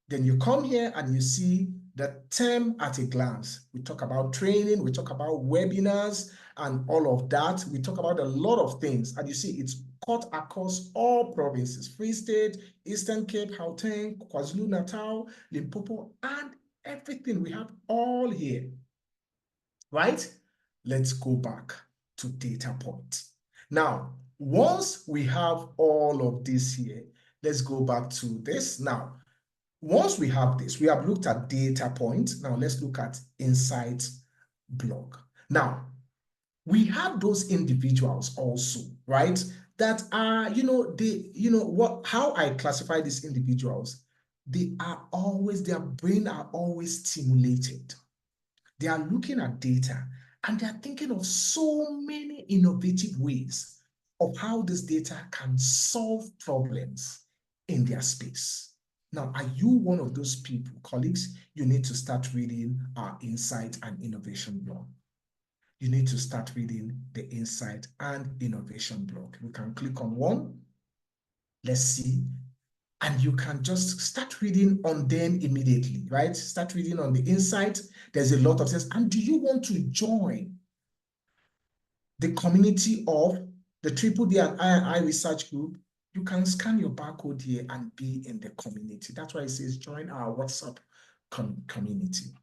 Then you come here and you see the term at a glance. We talk about training, we talk about webinars and all of that. We talk about a lot of things. And you see it's cut across all provinces: Free State, Eastern Cape, Gauteng, KwaZulu-Natal, Limpopo, and everything. We have all here, right? Let's go back to data point. Now, once we have all of this here, let's go back to this. Now, once we have this, we have looked at data points. Now, let's look at insights blog. Now, we have those individuals also, right, that are, how I classify these individuals, their brain are always stimulated. They are looking at data and they are thinking of so many innovative ways of how this data can solve problems in their space. Now, are you one of those people, colleagues? You need to start reading our Insight and Innovation blog. You need to start reading the Insight and Innovation blog. We can click on one. Let's see. And you can just start reading on them immediately, right? Start reading on the Insight. There's a lot of things. And do you want to join the community of the Triple D and I research group? You can scan your barcode here and be in the community. That's why it says join our WhatsApp community.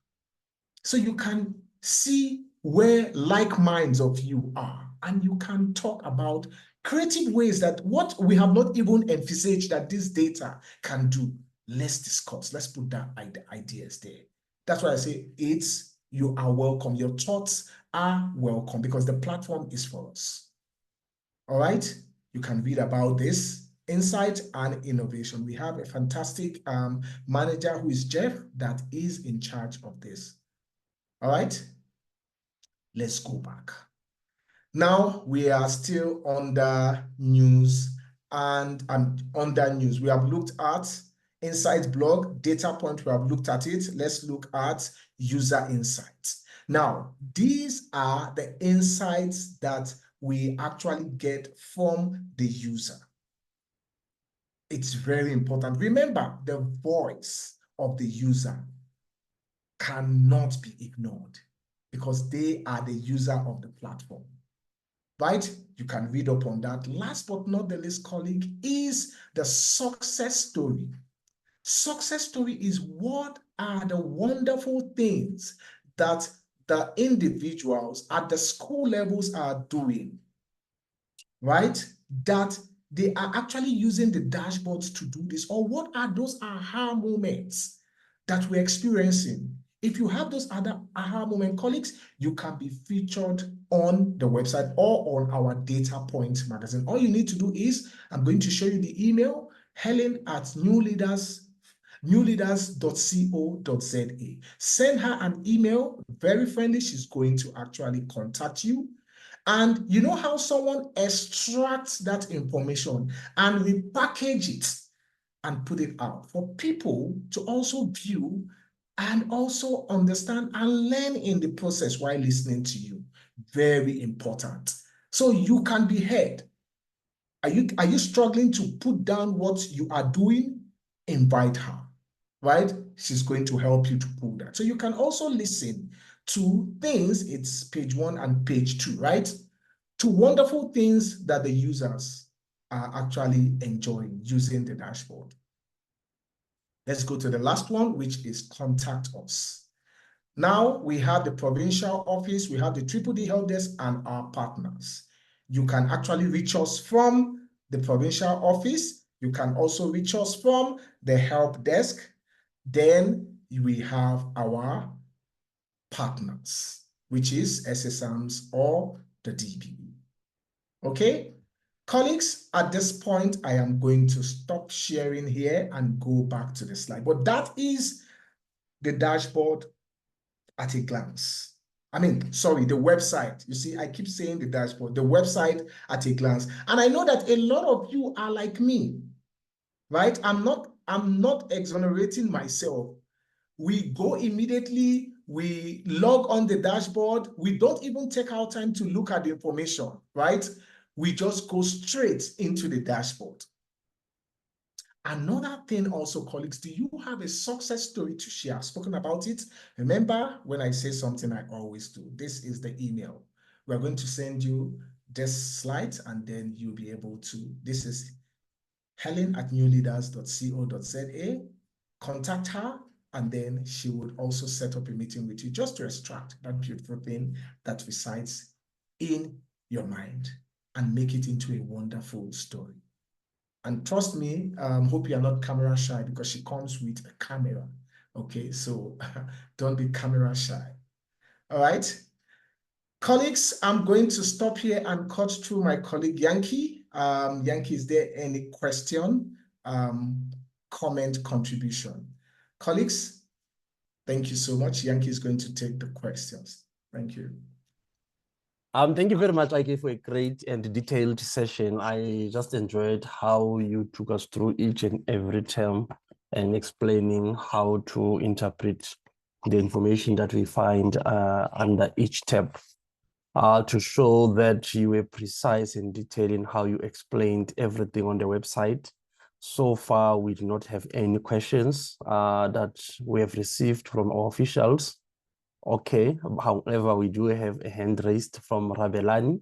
So you can see where like minds of you are, and you can talk about creative ways that what we have not even envisaged that this data can do. Let's discuss. Let's put that ideas there. That's why I say you are welcome. Your thoughts are welcome because the platform is for us. All right. You can read about this Insight and Innovation. We have a fantastic manager who is Jeff that is in charge of this. All right, let's go back. Now we are still under news and under news. We have looked at Insight blog, data point, we have looked at it. Let's look at user insights. Now, these are the insights that we actually get from the user. It's very important. Remember, the voice of the user cannot be ignored because they are the user of the platform, right? You can read up on that. Last but not the least, colleague, is the success story. Success story is what are the wonderful things that the individuals at the school levels are doing, right? That they are actually using the dashboards to do this, or what are those aha moments that we're experiencing? If you have those other aha moment, colleagues, you can be featured on the website or on our Data Point magazine. All you need to do is, I'm going to show you the email, helen@newleaders.co.za. Send her an email, very friendly. She's going to actually contact you. And you know how someone extracts that information and repackage it and put it out for people to also view and also understand and learn in the process while listening to you. Very important. So you can be heard. Are you struggling to put down what you are doing? Invite her, right? She's going to help you to pull that. So you can also listen to things. It's page 1 and page 2, right? To wonderful things that the users are actually enjoying using the dashboard. Let's go to the last one, which is contact us. Now we have the provincial office, we have the Triple D help desk and our partners. You can actually reach us from the provincial office. You can also reach us from the help desk. Then we have our partners, which is SSMs or the DBE. Okay, colleagues, at this point, I am going to stop sharing here and go back to the slide. But that is the dashboard at a glance. I mean, sorry, the website. You see, I keep saying the dashboard, the website at a glance. And I know that a lot of you are like me, right? I'm not exonerating myself. We go immediately, we log on the dashboard. We don't even take our time to look at the information, right? We just go straight into the dashboard. Another thing also, colleagues, do you have a success story to share? I've spoken about it. Remember, when I say something, I always do. This is the email. We're going to send you this slide, and then you'll be able to, this is helen@newleaders.co.za. Contact her, and then she would also set up a meeting with you just to extract that beautiful thing that resides in your mind and make it into a wonderful story. And trust me, hope you are not camera shy because she comes with a camera. Okay, so don't be camera shy. All right. Colleagues, I'm going to stop here and cut through my colleague Yankee. Yankee, is there any question, comment, contribution? Colleagues, thank you so much. Yankee is going to take the questions. Thank you. Thank you very much, Ike, for a great and detailed session. I just enjoyed how you took us through each and every term and explaining how to interpret the information that we find under each tab. To show that you were precise in detailing how you explained everything on the website. So far, we do not have any questions that we have received from our officials. Okay, however, we do have a hand raised from Rabelani.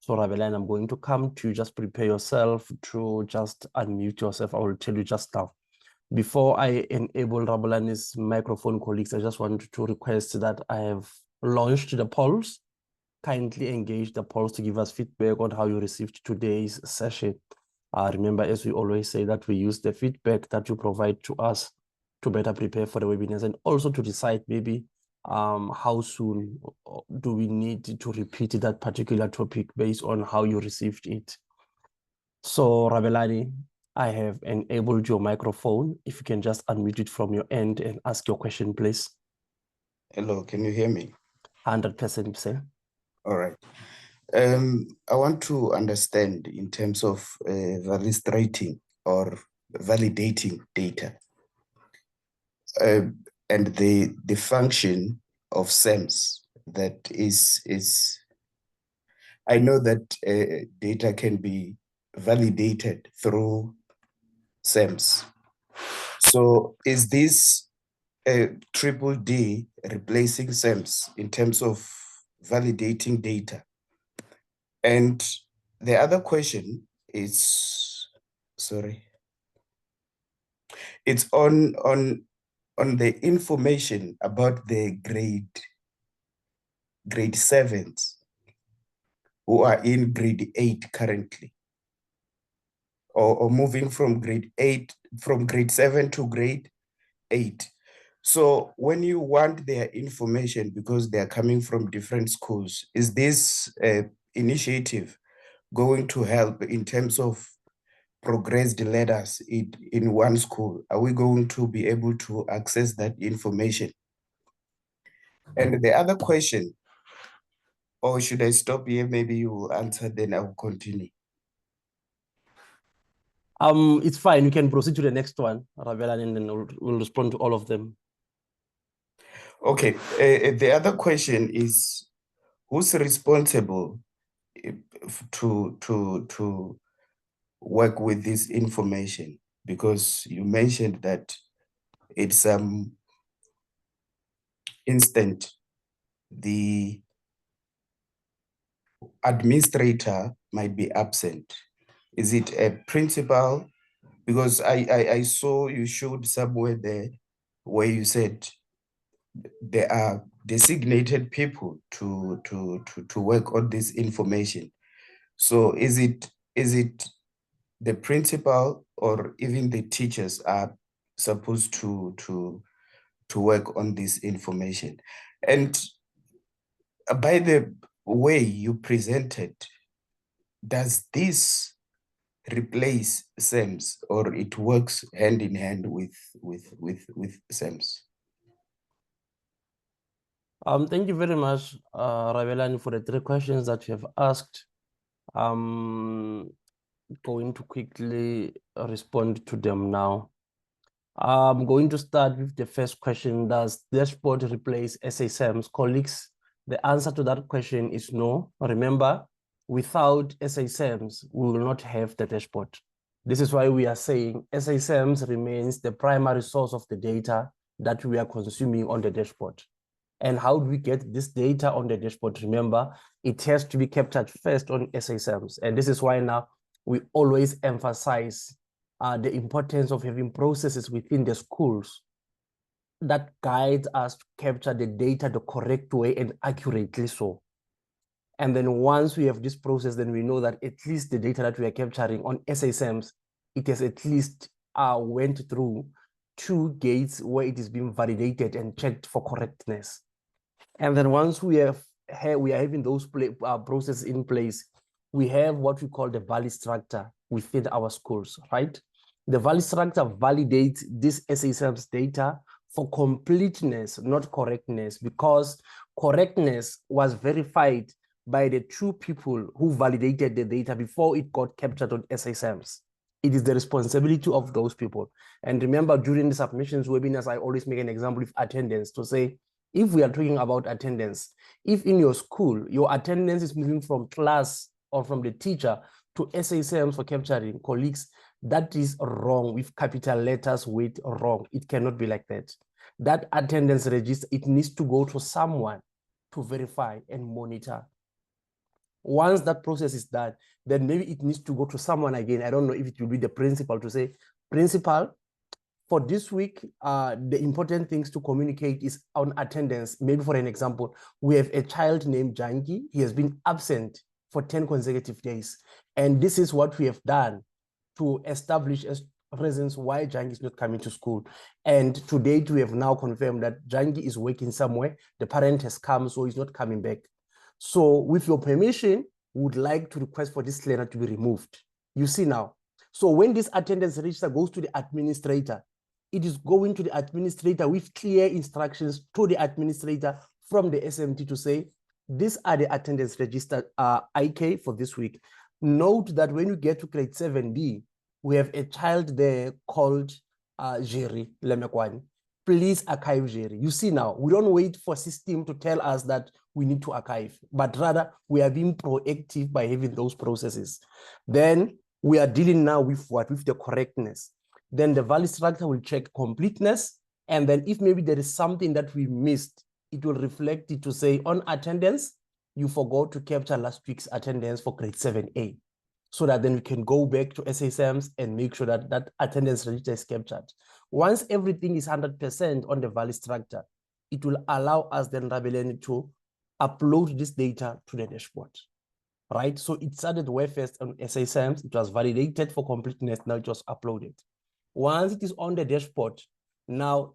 So Rabelani, I'm going to come to you. Just prepare yourself to just unmute yourself. I will tell you just now. Before I enable Rabelani's microphone, colleagues, I just want to request that I have launched the polls. Kindly engage the polls to give us feedback on how you received today's session. Remember, as we always say, that we use the feedback that you provide to us to better prepare for the webinars and also to decide maybe how soon do we need to repeat that particular topic based on how you received it. So Rabelani, I have enabled your microphone. If you can just unmute it from your end and ask your question, please. Hello, can you hear me? 100%, sir. All right. I want to understand in terms of validating or validating data and the function of SEMS that is I know that data can be validated through SEMS. So is this triple D replacing SEMS in terms of validating data? And the other question is, sorry, it's on the information about the grade 7s who are in grade 8 currently, or moving from grade 7 to grade 8. So when you want their information because they are coming from different schools, is this initiative going to help in terms of progressed letters in one school? Are we going to be able to access that information? And the other question, or should I stop here? Maybe you will answer, then I will continue. It's fine. You can proceed to the next one, Ravela, and then we'll respond to all of them. Okay. The other question is, who's responsible to work with this information? Because you mentioned that it's instant. The administrator might be absent. Is it a principal? Because I saw you showed somewhere there where you said there are designated people to work on this information. So is it the principal or even the teachers are supposed to work on this information? And by the way you presented, does this replace SEMS or it works hand in hand with SEMS? Thank you very much, Ravelani, for the 3 questions that you have asked. Going to quickly respond to them now. I'm going to start with the first question. Does dashboard replace SASMs? Colleagues, the answer to that question is no. Remember, without SASMs, we will not have the dashboard. This is why we are saying SASMs remains the primary source of the data that we are consuming on the dashboard. And how do we get this data on the dashboard? Remember, it has to be captured first on SASMs. And this is why now we always emphasize the importance of having processes within the schools that guide us to capture the data the correct way and accurately so. And then once we have this process, then we know that at least the data that we are capturing on SASMs, it has at least went through 2 gates where it is being validated and checked for correctness. And then once we are having those processes in place, we have what we call the value structure within our schools, right? The value structure validates this SASM's data for completeness, not correctness, because correctness was verified by the two people who validated the data before it got captured on SASMs. It is the responsibility of those people. And remember, during the submissions webinars, I always make an example of attendance to say, if we are talking about attendance, if in your school, your attendance is moving from class or from the teacher to SASMs for capturing colleagues, that is wrong with capital letters with wrong. It cannot be like that. That attendance register, it needs to go to someone to verify and monitor. Once that process is done, then maybe it needs to go to someone again. I don't know if it will be the principal to say, principal, for this week, the important things to communicate is on attendance. Maybe for an example, we have a child named Jangi. He has been absent for 10 consecutive days. And this is what we have done to establish as reasons why Jangi is not coming to school. And to date, we have now confirmed that Jangi is working somewhere. The parent has come, so he's not coming back. So with your permission, we would like to request for this learner to be removed. You see now. So when this attendance register goes to the administrator, it is going to the administrator with clear instructions to the administrator from the SMT to say, these are the attendance register IK for this week. Note that when you get to grade 7B, we have a child there called Jerry Lemekwani. Please archive Jerry. You see now, we don't wait for system to tell us that we need to archive, but rather we are being proactive by having those processes. Then we are dealing now with what? With the correctness. Then the value structure will check completeness. And then if maybe there is something that we missed, it will reflect it to say on attendance, you forgot to capture last week's attendance for grade 7A. So that then we can go back to SASMs and make sure that that attendance register is captured. Once everything is 100% on the value structure, it will allow us then Rabeleni to upload this data to the dashboard, right? So it started way first on SASMs, it was validated for completeness, now it was uploaded. Once it is on the dashboard, now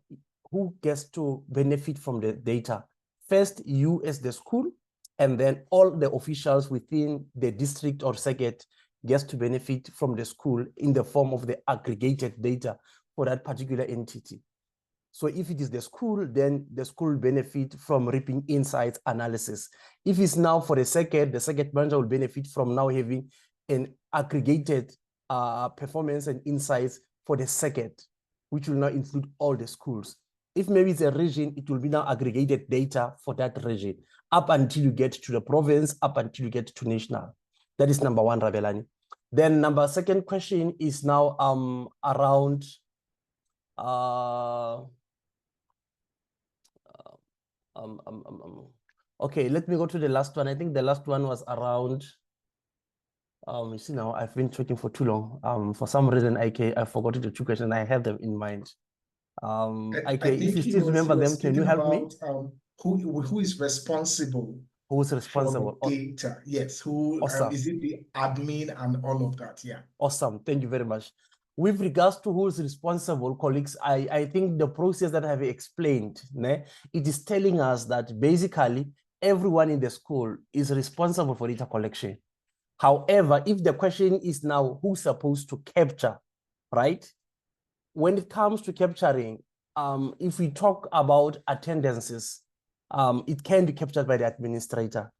who gets to benefit from the data? First, you as the school, and then all the officials within the district or circuit gets to benefit from the school in the form of the aggregated data for that particular entity. So if it is the school, then the school benefit from reaping insights analysis. If it's now for the circuit manager will benefit from now having an aggregated performance and insights for the circuit, which will now include all the schools. If maybe it's a region, it will be now aggregated data for that region, up until you get to the province, up until you get to national. That is number one, Rabelani. Then second question is now around okay, let me go to the last one. I think the last one was around you see now I've been talking for too long. For some reason I forgot the two questions. I have them in mind. If you still remember them, can you help me? Who is responsible? Who's responsible? For data? Yes. Who awesome. Is it the admin and all of that? Yeah. Awesome. Thank you very much. With regards to who is responsible, colleagues, I think the process that I have explained, it is telling us that basically everyone in the school is responsible for data collection. However, if the question is now who's supposed to capture, right? When it comes to capturing, if we talk about attendances, it can be captured by the administrator.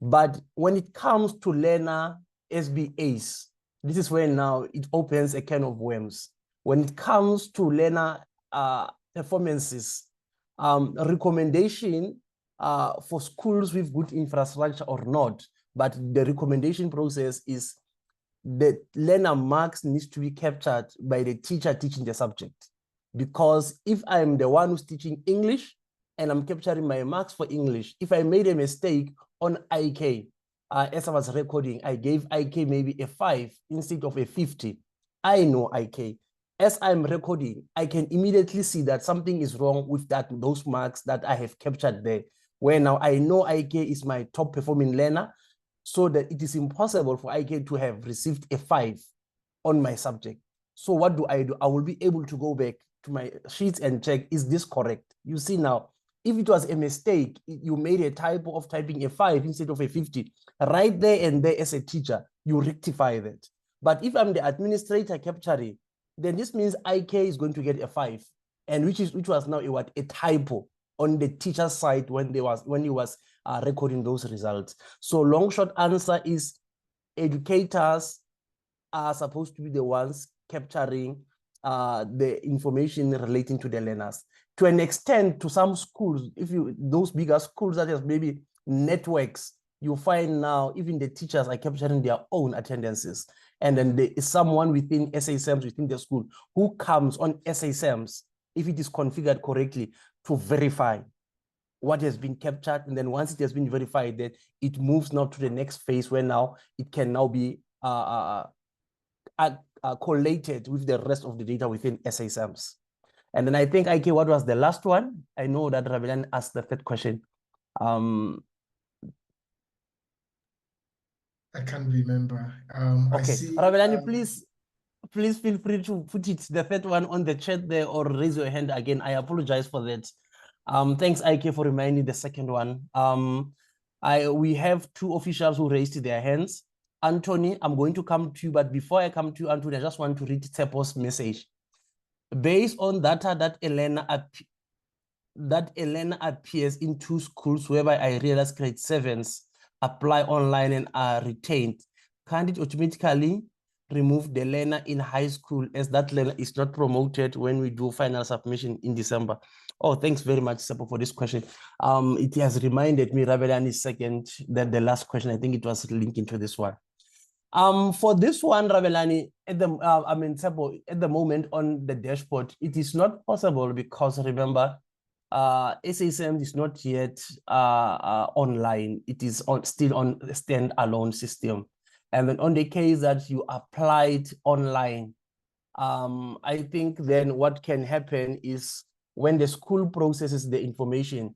But when it comes to learner SBAs, this is where now it opens a can of worms. When it comes to learner performances, recommendation for schools with good infrastructure or not, but the recommendation process is the learner marks needs to be captured by the teacher teaching the subject. Because if I'm the one who's teaching English and I'm capturing my marks for English, if I made a mistake on IK, as I was recording, I gave IK maybe a 5 instead of a 50. I know IK. As I'm recording, I can immediately see that something is wrong with those marks that I have captured there, where now I know IK is my top performing learner, so that it is impossible for IK to have received a 5 on my subject. So what do? I will be able to go back to my sheets and check, is this correct? You see now, If it was a mistake, you made a typo of typing a 5 instead of a 50, right there and there as a teacher, you rectify that. But if I'm the administrator capturing, then this means IK is going to get a 5, and which was now a typo on the teacher's side when he was recording those results. So long short answer is educators are supposed to be the ones capturing the information relating to the learners. To an extent, to some schools, those bigger schools that have maybe networks, you find now even the teachers are capturing their own attendances. And then there is someone within SASMs within the school who comes on SASMs, if it is configured correctly, to verify what has been captured. And then once it has been verified, then it moves now to the next phase where now it can now be collated with the rest of the data within SASMs. And then I think, IK, what was the last one? I know that Ravelan asked the third question. I can't remember. Okay, I see. Ravelani, please feel free to put it, the third one, on the chat there, or raise your hand again. I apologize for that. Thanks, IK, for reminding the second one. We have two officials who raised their hands. Anthony, I'm going to come to you, but before I come to you, Anthony, I just want to read Tsepo's message. Based on data that Elena appears in 2 schools whereby I realize grade 7s apply online and are retained, can't it automatically remove the learner in high school as that learner is not promoted when we do final submission in December? Oh, thanks very much, Tsepo, for this question. It has reminded me, Ravelani, second, that the last question, I think it was linking to this one. For this one, Ravelani, Tsepo, at the moment on the dashboard, it is not possible because remember, SASM is not yet online. It is still on a standalone system. And then on the case that you applied online, I think then what can happen is when the school processes the information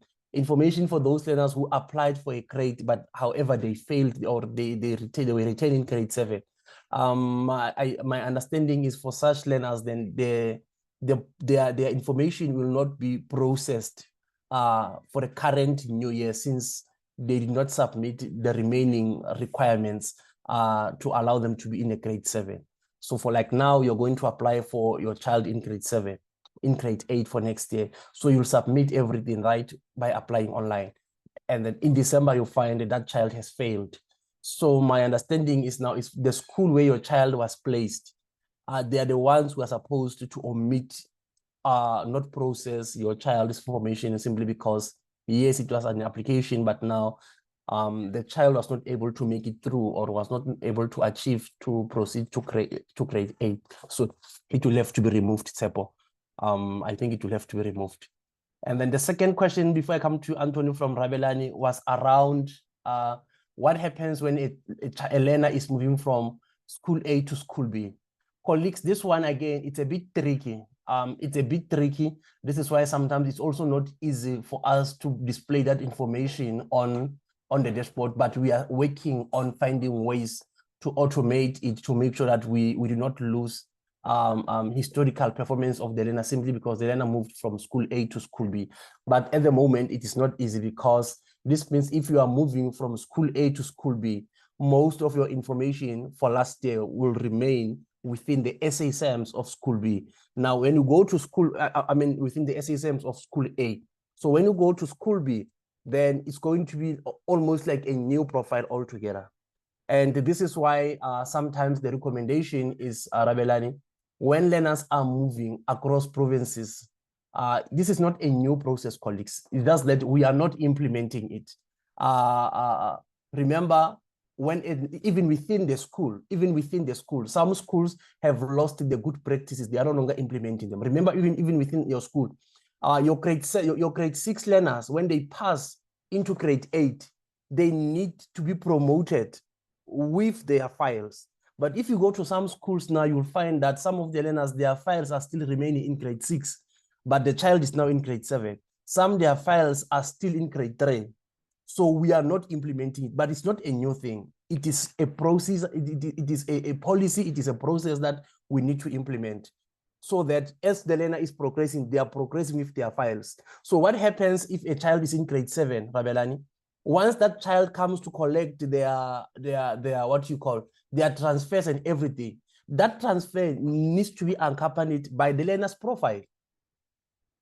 for those learners who applied for a grade, but however they failed or they were retained in grade 7. My understanding is for such learners, then their information will not be processed for the current new year, since they did not submit the remaining requirements to allow them to be in a grade 7. So for like now, you're going to apply for your child in grade 7, in grade 8 for next year. So you'll submit everything, right, by applying online. And then in December, you'll find that that child has failed. So my understanding is now is the school where your child was placed, they are the ones who are supposed to omit, not process your child's information simply because, yes, it was an application, but now the child was not able to make it through or was not able to achieve to proceed to grade 8. So it will have to be removed, Tsepo. I think it will have to be removed. And then the second question, before I come to Anthony from Rabelani, was around what happens when a learner is moving from school A to school B. Colleagues, this one, again, it's a bit tricky. This is why sometimes it's also not easy for us to display that information on the dashboard, but we are working on finding ways to automate it to make sure that we do not lose historical performance of the learner simply because the learner moved from school A to school B. But at the moment, it is not easy because this means if you are moving from school A to school B, most of your information for last year will remain within the SASMs of school B. Now, when you go to school, within the SASMs of school A. So when you go to school B, then it's going to be almost like a new profile altogether. And this is why sometimes the recommendation is, Rabelani, when learners are moving across provinces, this is not a new process, colleagues. It's just that we are not implementing it. Remember, even within the school, some schools have lost the good practices. They are no longer implementing them. Remember, even within your school, your grade 6 learners, when they pass into grade 8, they need to be promoted with their files. But if you go to some schools now, you'll find that some of the learners, their files are still remaining in grade 6, but the child is now in grade 7. Some their files are still in grade 3. So we are not implementing it, but it's not a new thing. It is a process, it is a policy, it is a process that we need to implement. so that as the learner is progressing, they are progressing with their files. So what happens if a child is in grade 7, Rabelani? Once that child comes to collect their what you call their transfers and everything, that transfer needs to be accompanied by the learner's profile,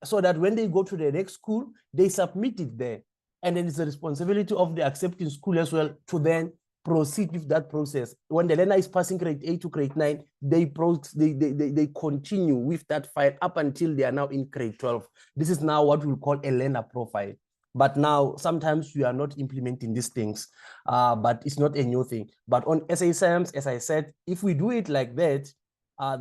so that when they go to the next school, they submit it there. And then it's the responsibility of the accepting school as well to then proceed with that process. When the learner is passing grade 8 to grade 9, they continue with that file up until they are now in grade 12. This is now what we call a learner profile. But now sometimes we are not implementing these things, but it's not a new thing. But on SASMs, as I said, if we do it like that,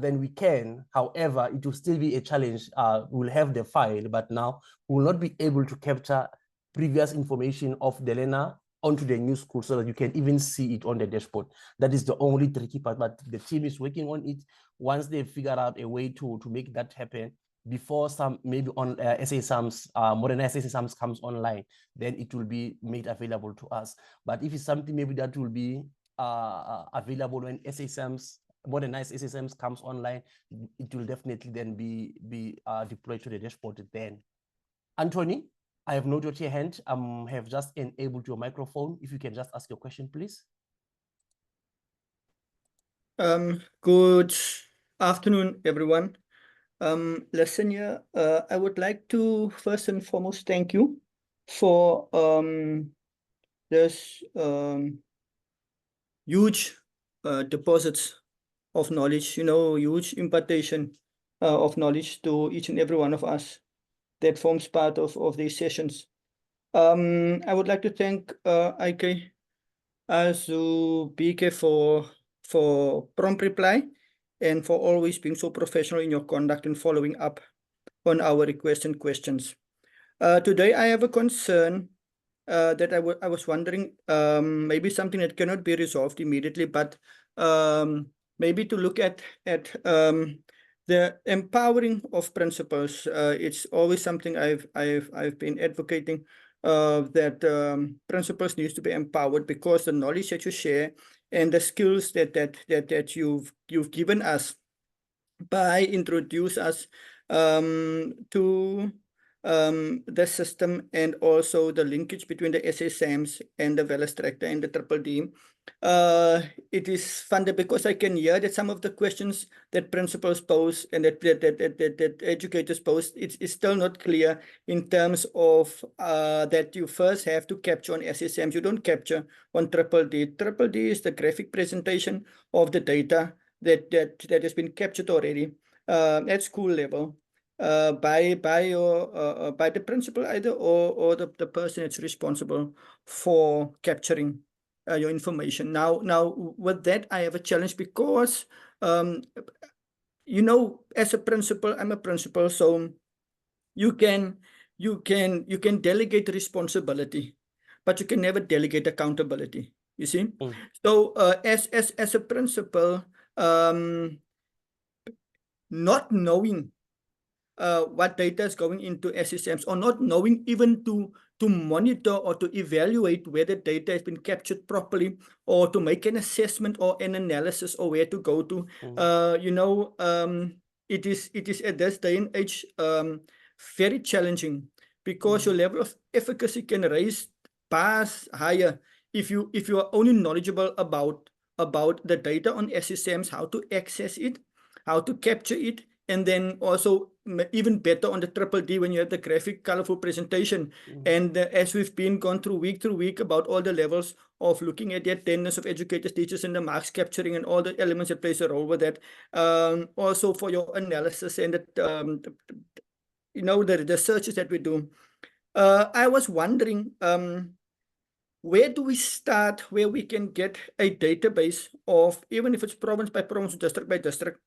then we can. However, it will still be a challenge. We'll have the file, but now we will not be able to capture previous information of the learner onto the new school so that you can even see it on the dashboard. That is the only tricky part, but the team is working on it. Once they figure out a way to make that happen, before some maybe on SASMs, modernized SASMs comes online, then it will be made available to us. But if it's something maybe that will be available when SASMs, modernized SASMs comes online, it will definitely then be deployed to the dashboard then. Anthony, I have noted your hand. Have just enabled your microphone. If you can just ask your question, please. Good afternoon, everyone. Lasanya, I would like to first and foremost thank you for this huge deposits of knowledge, huge impartation of knowledge to each and every one of us that forms part of these sessions. I would like to thank IK BK for prompt reply and for always being so professional in your conduct and following up on our requests and questions. Today I have a concern that I was wondering, maybe something that cannot be resolved immediately, but maybe to look at the empowering of principals. It's always something I've been advocating, that principals needs to be empowered, because the knowledge that you share and the skills that you've given us by introduce us to the system, and also the linkage between the SASMs and the Velostractor and the DDD. It is fun because I can hear that some of the questions that principals pose and that educators pose, it's still not clear in terms of that you first have to capture on SASMs. You don't capture on DDD. DDD is the graphic presentation of the data that has been captured already at school level. By the principal either, or the person that's responsible for capturing your information. Now with that, I have a challenge because as a principal, I'm a principal, so you can delegate responsibility, but you can never delegate accountability. You see? So as a principal, not knowing what data is going into SASMs, or not knowing even to monitor or to evaluate whether data has been captured properly, or to make an assessment or an analysis, or where to go to. It is at this day and age very challenging, because your level of efficacy can raise bars higher if you are only knowledgeable about the data on SASMs, how to access it, how to capture it, and then also even better on the DDD when you have the graphic, colorful presentation. And as we've been gone through week about all the levels of looking at the attendance of educators, teachers, and the marks capturing, and all the elements that plays a role with that. Also for your analysis and the searches that we do. I was wondering, where do we start where we can get a database of, even if it's province by province, district by district,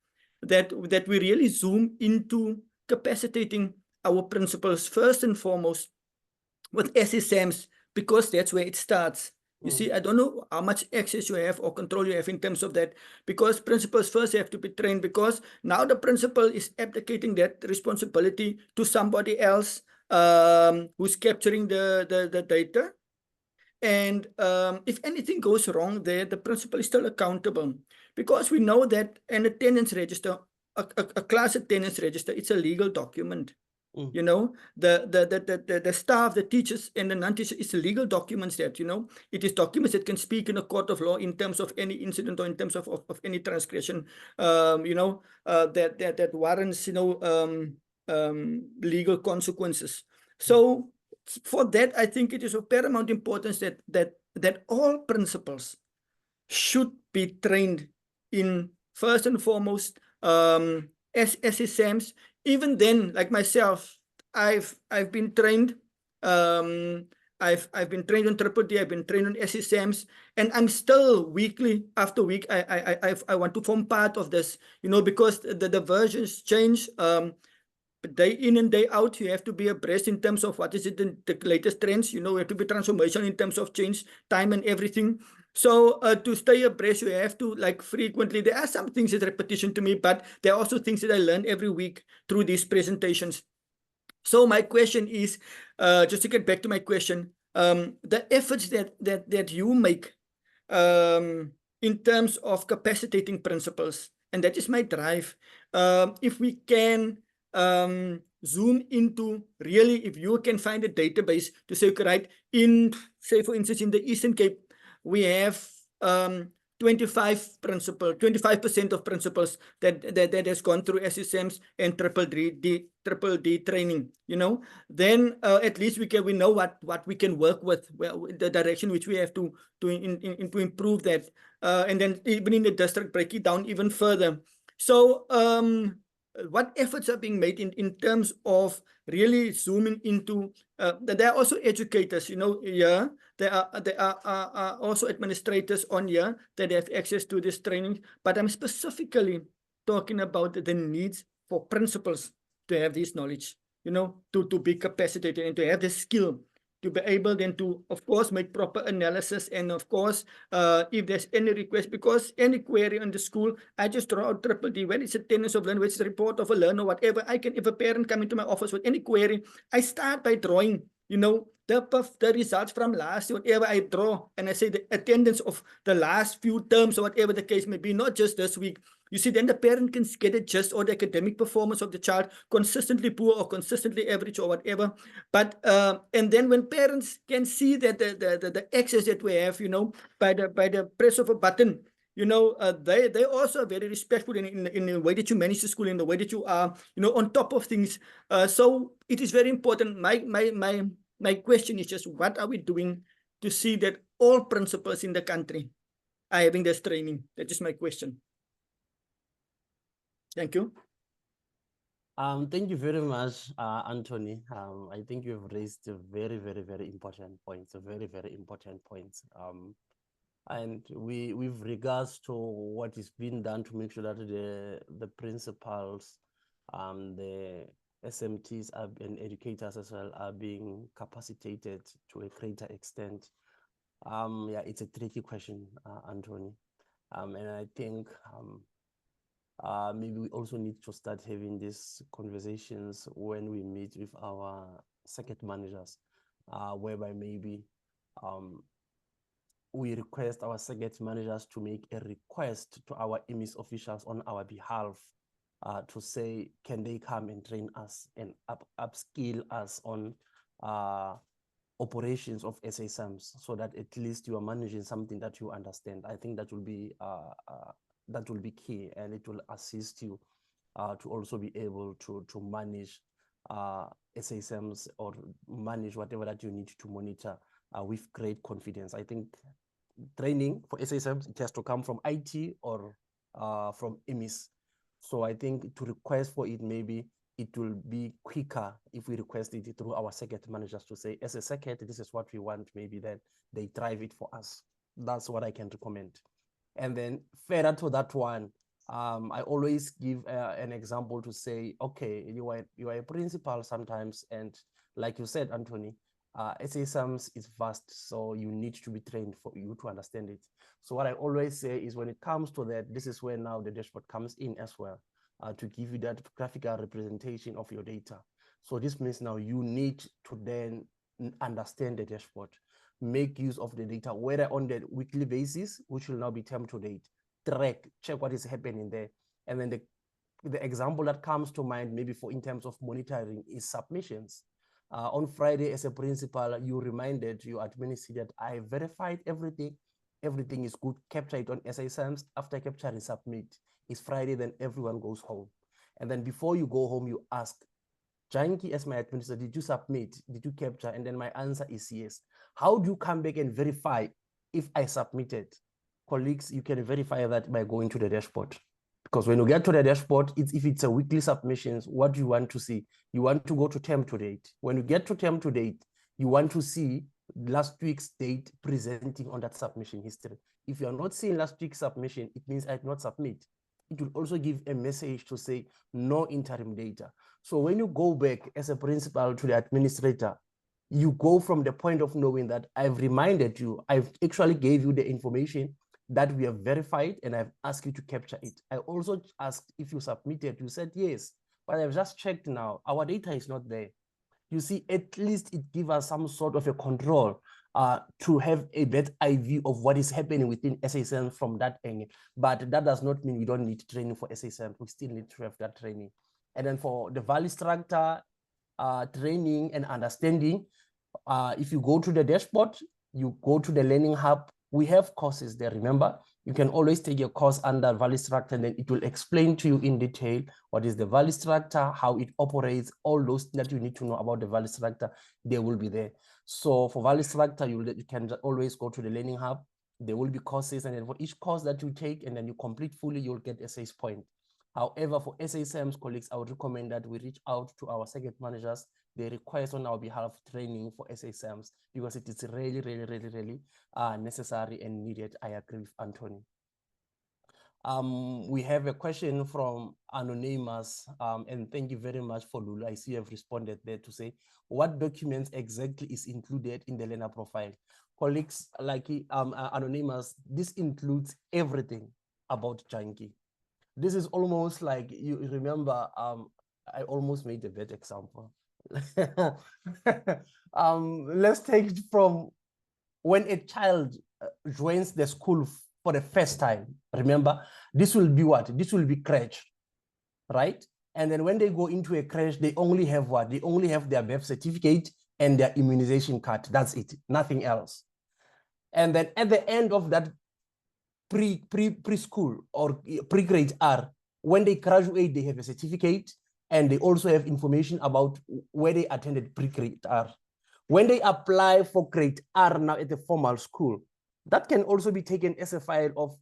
that we really zoom into capacitating our principals first and foremost with SASMs, because that's where it starts. You see, I don't know how much access you have or control you have in terms of that, because principals first have to be trained, because now the principal is abdicating that responsibility to somebody else who's capturing the data. And if anything goes wrong there, the principal is still accountable, because we know that an attendance register a class attendance register, it's a legal document. Mm. You know, the staff, the teachers and the non-teachers, it's legal documents that, you know, it is documents that can speak in a court of law in terms of any incident or in terms of any transgression, you know, that warrants, you know, legal consequences. So for that, I think it is of paramount importance that all principals should be trained in, first and foremost, SSMs. Even then, like myself, I've been trained. I've been trained on Triple D. I've been trained on SSMs, and I'm still weekly after week. I want to form part of this, you know, because the versions change. Day in and day out, you have to be abreast in terms of what is it the latest trends. You know, you have to be transformation in terms of change, time, and everything. So to stay abreast, you have to, like, frequently. There are some things that repetition to me, but there are also things that I learn every week through these presentations. So my question is, just to get back to my question, the efforts that you make in terms of capacitating principals, and that is my drive. If we can zoom into, really, if you can find a database to say, right, in, say, for instance, in the Eastern Cape, we have 25% of principals that has gone through SSMs and triple D training, you know, then at least we know what we can work with, well, the direction which we have to improve that, and then even in the district, break it down even further. So what efforts are being made in terms of really zooming into, there are also educators, you know, yeah, there are also administrators on here that have access to this training, but I'm specifically talking about the needs for principals to have this knowledge, you know, to be capacitated and to have the skill to be able then to, of course, make proper analysis. And of course, if there's any request, because any query on the school, I just draw out Triple D, when it's attendance of learner, when it's a report of a learner, whatever. I can, if a parent come into my office with any query, I start by drawing, you know, the results from last year, whatever I draw, and I say the attendance of the last few terms or whatever the case may be, not just this week. You see, then the parent can get it just, or the academic performance of the child consistently poor or consistently average or whatever. But and then when parents can see that the access that we have, you know, by the press of a button, you know, they also are very respectful in the way that you manage the school, in the way that you are, you know, on top of things. So it is very important. My question is just, what are we doing to see that all principals in the country are having this training? That is my question. Thank you. Thank you very much, Anthony. I think you've raised a very, very, very important points, a very, very important points. And with regards to what is being done to make sure that the principals, the SMTs and educators as well are being capacitated to a greater extent. Yeah, it's a tricky question, Anthony. And I think maybe we also need to start having these conversations when we meet with our circuit managers, whereby maybe we request our circuit managers to make a request to our EMIS officials on our behalf to say, can they come and train us and upskill us on operations of SSMs, so that at least you are managing something that you understand. I think that will be key, and it will assist you to also be able to manage SSMs or manage whatever that you need to monitor with great confidence. I think training for SSMs, it has to come from IT or from EMIS. So I think to request for it, maybe it will be quicker if we request it through our circuit managers to say, as a circuit, this is what we want, maybe then they drive it for us. That's what I can recommend. And then further to that one, I always give an example to say, okay, you are a principal sometimes, and like you said, Anthony, SSMs is vast, so you need to be trained for you to understand it. So what I always say is, when it comes to that, this is where now the dashboard comes in as well, to give you that graphical representation of your data. So this means now you need to then understand the dashboard, make use of the data, whether on the weekly basis, which will now be term to date, track, check what is happening there. And then the example that comes to mind, maybe for in terms of monitoring, is submissions. On Friday, as a principal, you reminded your administrator that I verified everything. Everything is good. Capture it on SASMs. After capturing, submit. It's Friday, then everyone goes home. And then before you go home, you ask, Janki, as my administrator, did you submit? Did you capture? And then my answer is yes. How do you come back and verify if I submitted? Colleagues, you can verify that by going to the dashboard. Because when you get to the dashboard, if it's a weekly submissions, what do you want to see? You want to go to term to date. When you get to term to date, you want to see last week's date presenting on that submission history. If you are not seeing last week's submission, it means I did not submit. It will also give a message to say no interim data. So when you go back as a principal to the administrator, you go from the point of knowing that I've reminded you, I've actually gave you the information that we have verified, and I've asked you to capture it. I also asked if you submitted, you said yes, but I've just checked now, our data is not there. You see, at least it gives us some sort of a control to have a better view of what is happening within SASM from that angle. But that does not mean we don't need training for SASM. We still need to have that training. And then for the value structure training and understanding, if you go to the dashboard, you go to the learning hub, we have courses there, remember? You can always take your course under value structure, and then it will explain to you in detail what is the value structure, how it operates, all those that you need to know about the value structure, they will be there. So for value structure, you can always go to the learning hub. There will be courses, and then for each course that you take and then you complete fully, you'll get SA's point. However, for SASM's colleagues, I would recommend that we reach out to our circuit managers. They request on our behalf training for SASMs because it is really necessary and needed. I agree with Anthony. We have a question from Anonymous, and thank you very much for Lulu. I see you have responded there to say, what documents exactly is included in the learner profile? Colleagues, like Anonymous, this includes everything about Janki. This is almost like, you remember, I almost made a bad example. Let's take it from when a child joins the school for the first time. Remember, this will be what? This will be crèche, right? And then when they go into a crèche, they only have what? They only have their birth certificate and their immunization card. That's it, nothing else. And then at the end of that preschool or pre-grade R, when they graduate, they have a certificate and they also have information about where they attended pre-grade R. When they apply for grade R now at the formal school, that can also be taken as a file of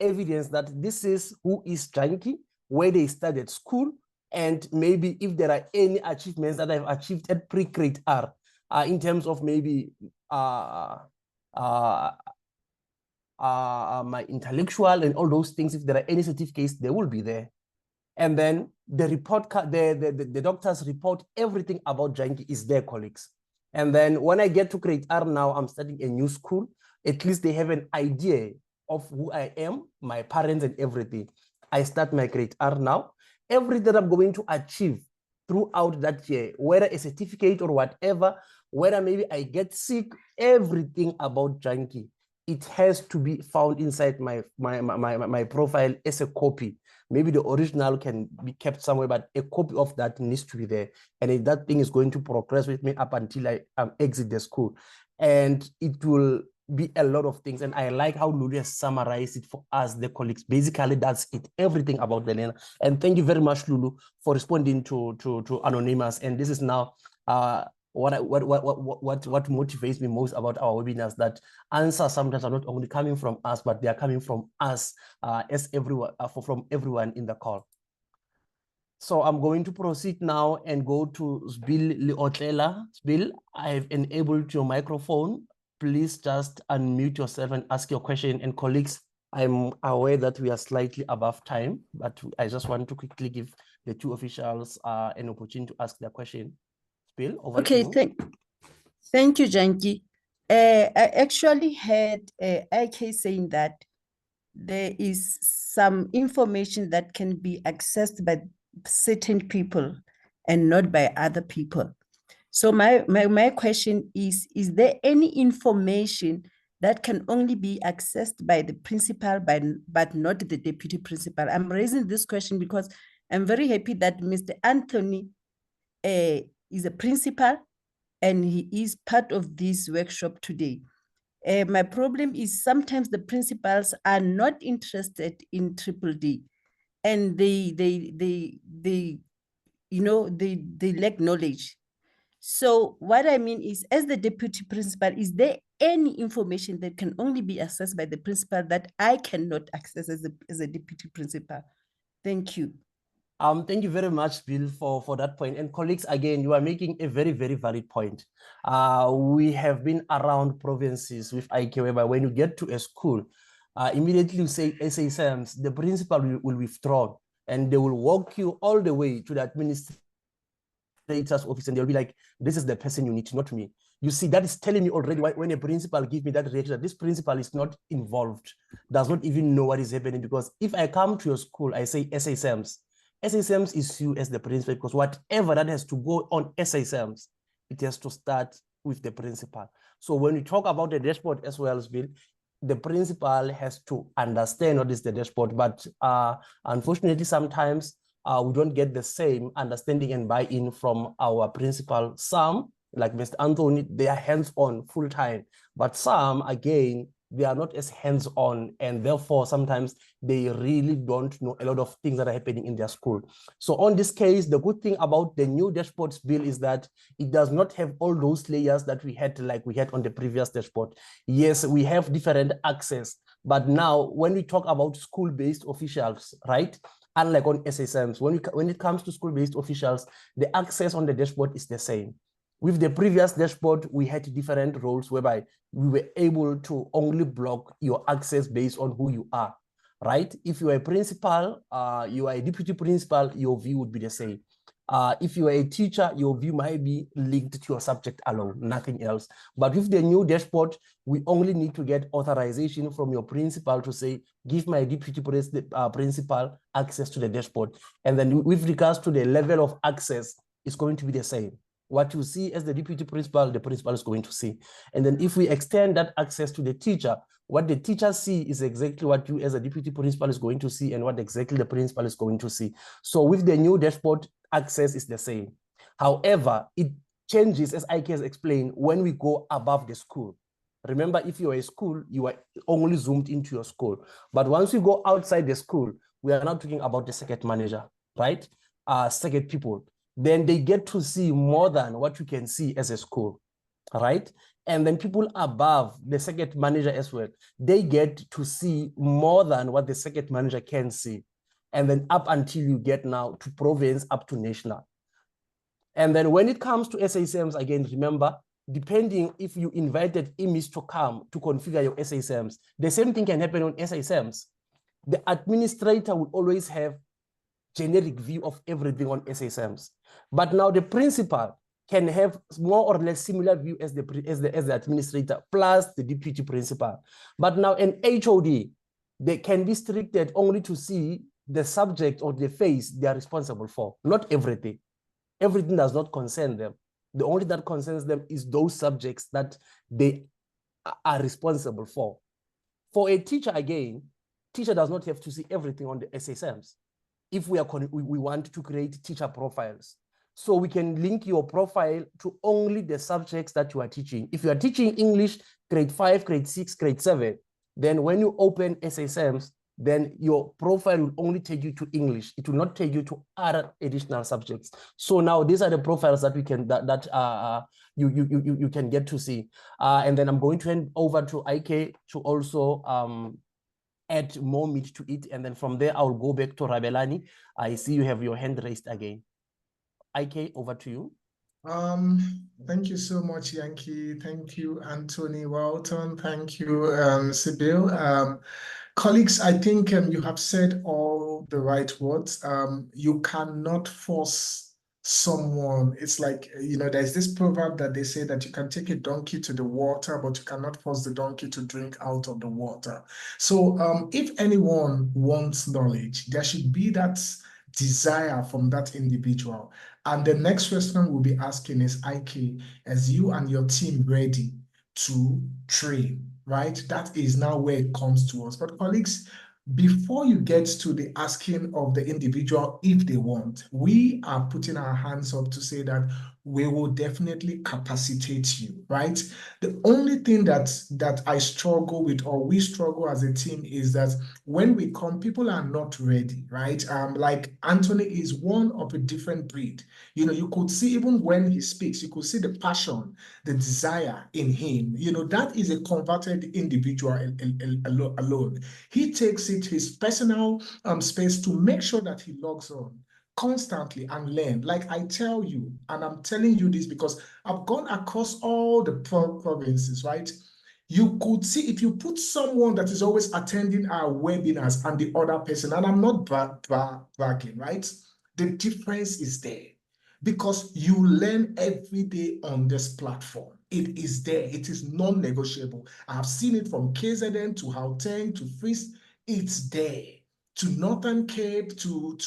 evidence that this is who is Janki, where they studied school, and maybe if there are any achievements that I've achieved at pre-grade R in terms of maybe my intellectual and all those things, if there are any certificates, they will be there. And then the report, the doctor's report, everything about Janki is there, colleagues. And then when I get to grade R now, I'm studying a new school, at least they have an idea of who I am, my parents and everything. I start my grade R now. Everything that I'm going to achieve throughout that year, whether a certificate or whatever, whether maybe I get sick, everything about Janki, it has to be found inside my profile as a copy. Maybe the original can be kept somewhere, but a copy of that needs to be there. And if that thing is going to progress with me up until I exit the school. And it will be a lot of things. And I like how Lulu has summarized it for us, the colleagues. Basically, that's it, everything about the learner. And thank you very much, Lulu, for responding to Anonymous. And this is now what motivates me most about our webinars, that answers sometimes are not only coming from us, but they are coming from us as everyone, from everyone in the call. So I'm going to proceed now and go to Sbil Leotlela. Sbil, I've enabled your microphone. Please just unmute yourself and ask your question. And colleagues, I'm aware that we are slightly above time, but I just want to quickly give the two officials an opportunity to ask their question. Bill, over to you. Thank you, Janki. I actually heard IK saying that there is some information that can be accessed by certain people and not by other people. So my question is there any information that can only be accessed by the principal, but not the deputy principal? I'm raising this question because I'm very happy that Mr. Anthony is a principal and he is part of this workshop today. My problem is sometimes the principals are not interested in Triple D, and they lack knowledge. So what I mean is, as the deputy principal, is there any information that can only be accessed by the principal that I cannot access as a deputy principal? Thank you. Thank you very much, Bill, for that point. And colleagues, again, you are making a very, very valid point. We have been around provinces with IK, whereby when you get to a school, immediately you say SASMs, the principal will withdraw, and they will walk you all the way to the administrator's office, and they'll be like, this is the person you need, not me. You see, that is telling me already when a principal gives me that reaction, that this principal is not involved, does not even know what is happening. Because if I come to your school, I say SASMs, SASMs is you as the principal, because whatever that has to go on SASMs, it has to start with the principal. So when we talk about the dashboard as well, Bill, the principal has to understand what is the dashboard, but unfortunately, sometimes we don't get the same understanding and buy-in from our principal. Some, like Mr. Anthony, they are hands-on full-time, but some, again, they are not as hands-on, and therefore sometimes they really don't know a lot of things that are happening in their school. So on this case, the good thing about the new dashboards bill is that it does not have all those layers that we had, like we had on the previous dashboard. Yes, we have different access, but now when we talk about school-based officials, right? Unlike on SSMs, when it comes to school-based officials, the access on the dashboard is the same. With the previous dashboard, we had different roles whereby we were able to only block your access based on who you are, right? If you are a principal, you are a deputy principal, your view would be the same. If you are a teacher, your view might be linked to your subject alone, nothing else. But with the new dashboard, we only need to get authorization from your principal to say, give my deputy principal access to the dashboard. And then with regards to the level of access, it's going to be the same. What you see as the deputy principal, the principal is going to see. And then if we extend that access to the teacher, what the teacher see is exactly what you as a deputy principal is going to see and what exactly the principal is going to see. So with the new dashboard, access is the same. However, it changes, as IK has explained, when we go above the school. Remember, if you're a school, you are only zoomed into your school. But once we go outside the school, we are now talking about the circuit manager, right? Circuit people. Then they get to see more than what you can see as a school, right? And then people above the circuit manager as well, they get to see more than what the circuit manager can see. And then up until you get now to province, up to national. And then when it comes to SASMs, again, remember, depending if you invited IMIS to come to configure your SASMs, the same thing can happen on SASMs. The administrator will always have generic view of everything on SASMs. But now the principal can have more or less similar view as the administrator plus the deputy principal. But now an HOD, they can be restricted only to see the subject or the phase they are responsible for, not everything. Everything does not concern them. The only that concerns them is those subjects that they are responsible for. For a teacher, again, teacher does not have to see everything on the SASMs. If we want to create teacher profiles, so we can link your profile to only the subjects that you are teaching. If you are teaching English, grade 5, grade 6, grade 7, then when you open SASMs, then your profile will only take you to English. It will not take you to other additional subjects. So now these are the profiles that we can you can get to see. And then I'm going to hand over to IK to also add more meat to it. And then from there, I'll go back to Rabelani. I see you have your hand raised again. IK, over to you. Thank you so much, Yankee. Thank you, Anthony Walton. Thank you, Sibyl. Colleagues, I think you have said all the right words. You cannot force someone. It's like, there's this proverb that they say that you can take a donkey to the water, but you cannot force the donkey to drink out of the water. So if anyone wants knowledge, there should be that desire from that individual. And the next question we'll be asking is, IK, as you and your team ready to train, right? That is now where it comes to us. But colleagues, before you get to the asking of the individual if they want, we are putting our hands up to say that we will definitely capacitate you, right? The only thing that I struggle with, or we struggle as a team, is that when we come, people are not ready, right? Like Anthony is one of a different breed. You know, you could see even when he speaks, you could see the passion, the desire in him. You know, that is a converted individual alone. He takes it his personal space to make sure that he logs on constantly and learn. Like I tell you, and I'm telling you this because I've gone across all the provinces, right? You could see if you put someone that is always attending our webinars and the other person, and I'm not bragging, right? The difference is there because you learn every day on this platform. It is there. It is non-negotiable. I've seen it from KZN to Gauteng to Fries. It's there. To Northern Cape, to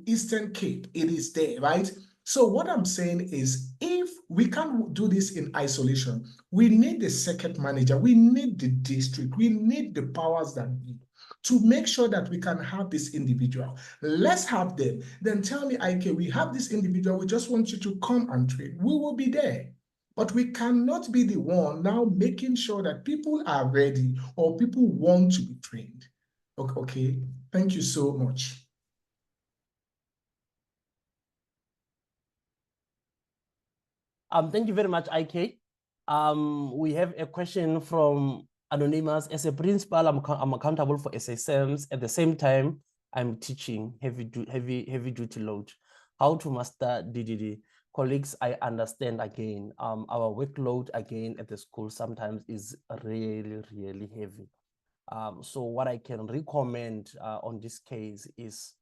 Eastern Cape, it is there, right? So what I'm saying is, if we can't do this in isolation, we need the circuit manager, we need the district, we need the powers that be to make sure that we can have this individual. Let's have them. Then tell me, okay, we have this individual, we just want you to come and train. We will be there. But we cannot be the one now making sure that people are ready or people want to be trained. Okay, thank you so much. Thank you very much, IK. We have a question from Anonymous. As a principal, I'm accountable for SSMs. At the same time, I'm teaching heavy duty load. How to master DDD? Colleagues, I understand again. Our workload again at the school sometimes is really, really heavy. So what I can recommend on this case is,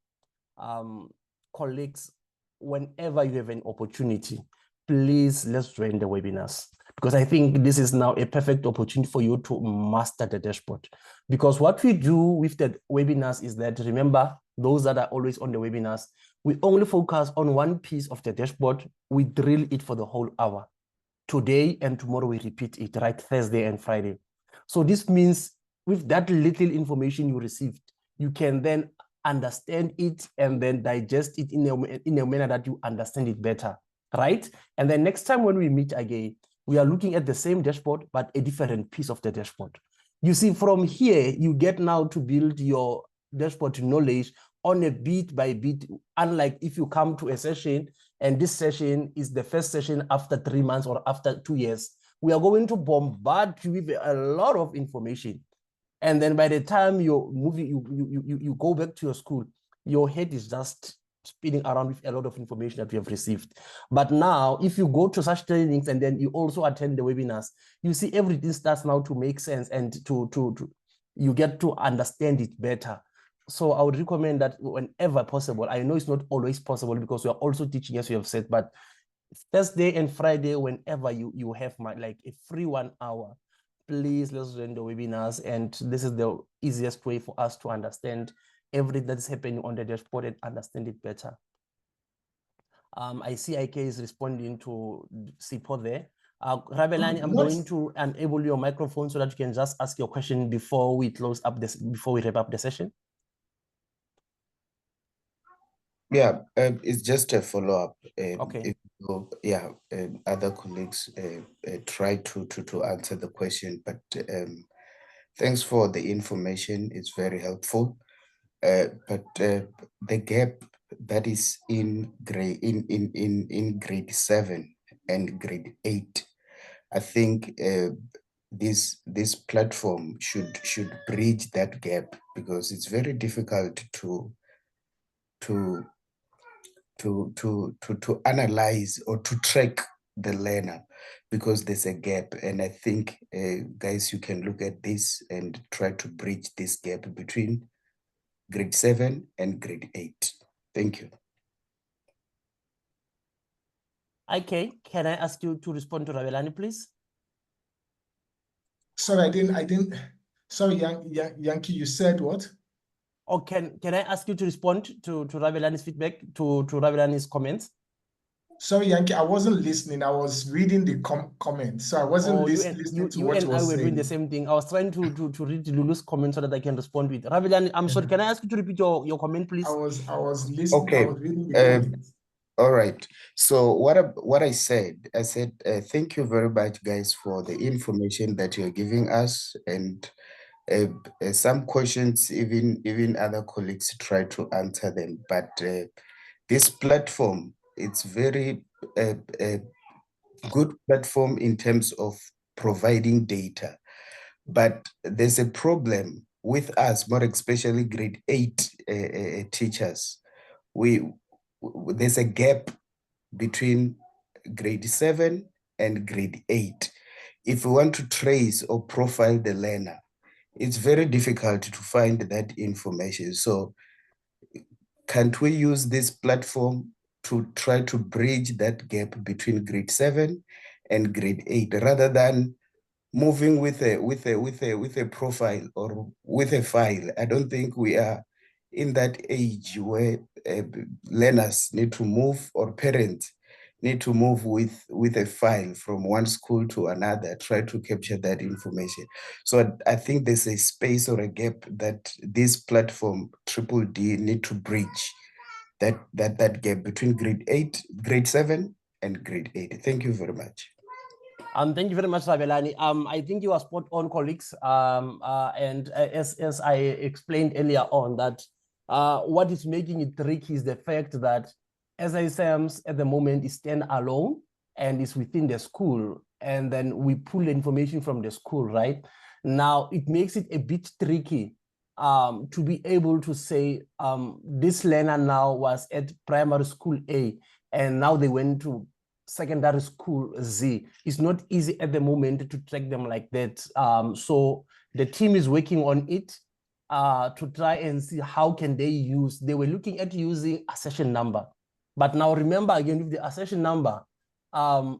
colleagues, whenever you have an opportunity, please let's join the webinars, because I think this is now a perfect opportunity for you to master the dashboard. Because what we do with the webinars is that, remember, those that are always on the webinars, we only focus on one piece of the dashboard. We drill it for the whole hour. Today and tomorrow we repeat it, right? Thursday and Friday. So this means with that little information you received, you can then understand it and then digest it in a manner that you understand it better, right? And then next time when we meet again, we are looking at the same dashboard, but a different piece of the dashboard. You see, from here, you get now to build your dashboard knowledge on a bit by bit, unlike if you come to a session and this session is the first session after 3 months or after 2 years. We are going to bombard you with a lot of information. And then by the time you're moving, you go back to your school, your head is just spinning around with a lot of information that you have received. But now, if you go to such trainings and then you also attend the webinars, you see everything starts now to make sense and you get to understand it better. So I would recommend that whenever possible. I know it's not always possible because we are also teaching, as you have said, but Thursday and Friday, whenever you have like a free 1 hour, please let's join the webinars. And this is the easiest way for us to understand everything that's happening on the dashboard and understand it better. I see IK is responding to Sipo there. Rabelani, I'm going to enable your microphone so that you can just ask your question before we close up this, before we wrap up the session. Yeah, it's just a follow-up. Okay. If other colleagues try to answer the question, but thanks for the information. It's very helpful. But the gap that is in grade grade 7 and grade 8, I think this platform should bridge that gap, because it's very difficult to analyze or to track the learner, because there's a gap. And I think guys, you can look at this and try to bridge this gap between grade 7 and grade 8. Thank you. IK, can I ask you to respond to Rabelani, please? Sorry, I didn't. Sorry, Yankee, you said what? Or can I ask you to respond to Rabelani's feedback, to Rabelani's comments? Sorry, Yankee, I wasn't listening. I was reading the comments, so I wasn't Oh, listening to you what and you I were were doing the saying. same thing. I was trying to read Lulu's comment so that I can respond with. Ravelani, I'm sorry, can I ask you to repeat your comment, please? I was listening. I Okay. was reading the comments. All right. So what I said, thank you very much, guys, for the information that you're giving us, and some questions even other colleagues try to answer them. But this platform, it's very good platform in terms of providing data. But there's a problem with us, more especially grade 8 teachers. There's a gap between grade 7 and grade 8. If we want to trace or profile the learner, it's very difficult to find that information. So can't we use this platform to try to bridge that gap between grade 7 and grade 8 rather than moving with a profile or with a file? I don't think we are in that age where learners need to move, or parents need to move with a file from one school to another, try to capture that information. So I think there's a space or a gap that this platform Triple D need to bridge, that gap between grade 7 and grade 8. Thank you very much. Thank you very much, Ravelani. I think you are spot on, colleagues. And as I explained earlier on, that what is making it tricky is the fact that SISMs at the moment is stand alone and is within the school, and then we pull the information from the school, right? Now it makes it a bit tricky to be able to say this learner now was at primary school A and now they went to secondary school Z. It's not easy at the moment to track them like that. So the team is working on it to try and see how can they use. They were looking at using a session number, but now remember again, with the accession number,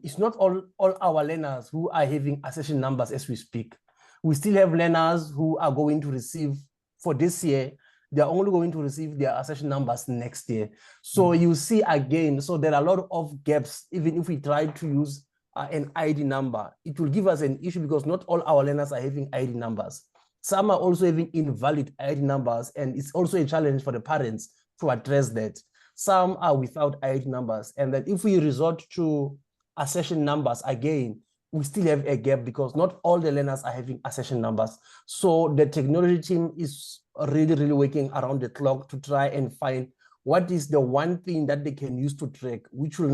it's not all our learners who are having accession numbers as we speak. We still have learners who are going to receive for this year. They're only going to receive their accession numbers next year. So you see again, so there are a lot of gaps. Even if we try to use an ID number, it will give us an issue because not all our learners are having ID numbers. Some are also having invalid ID numbers, and it's also a challenge for the parents to address that. Some are without ID numbers, and that if we resort to accession numbers again, we still have a gap because not all the learners are having accession numbers. So the technology team is really working around the clock to try and find what is the one thing that they can use to track, which will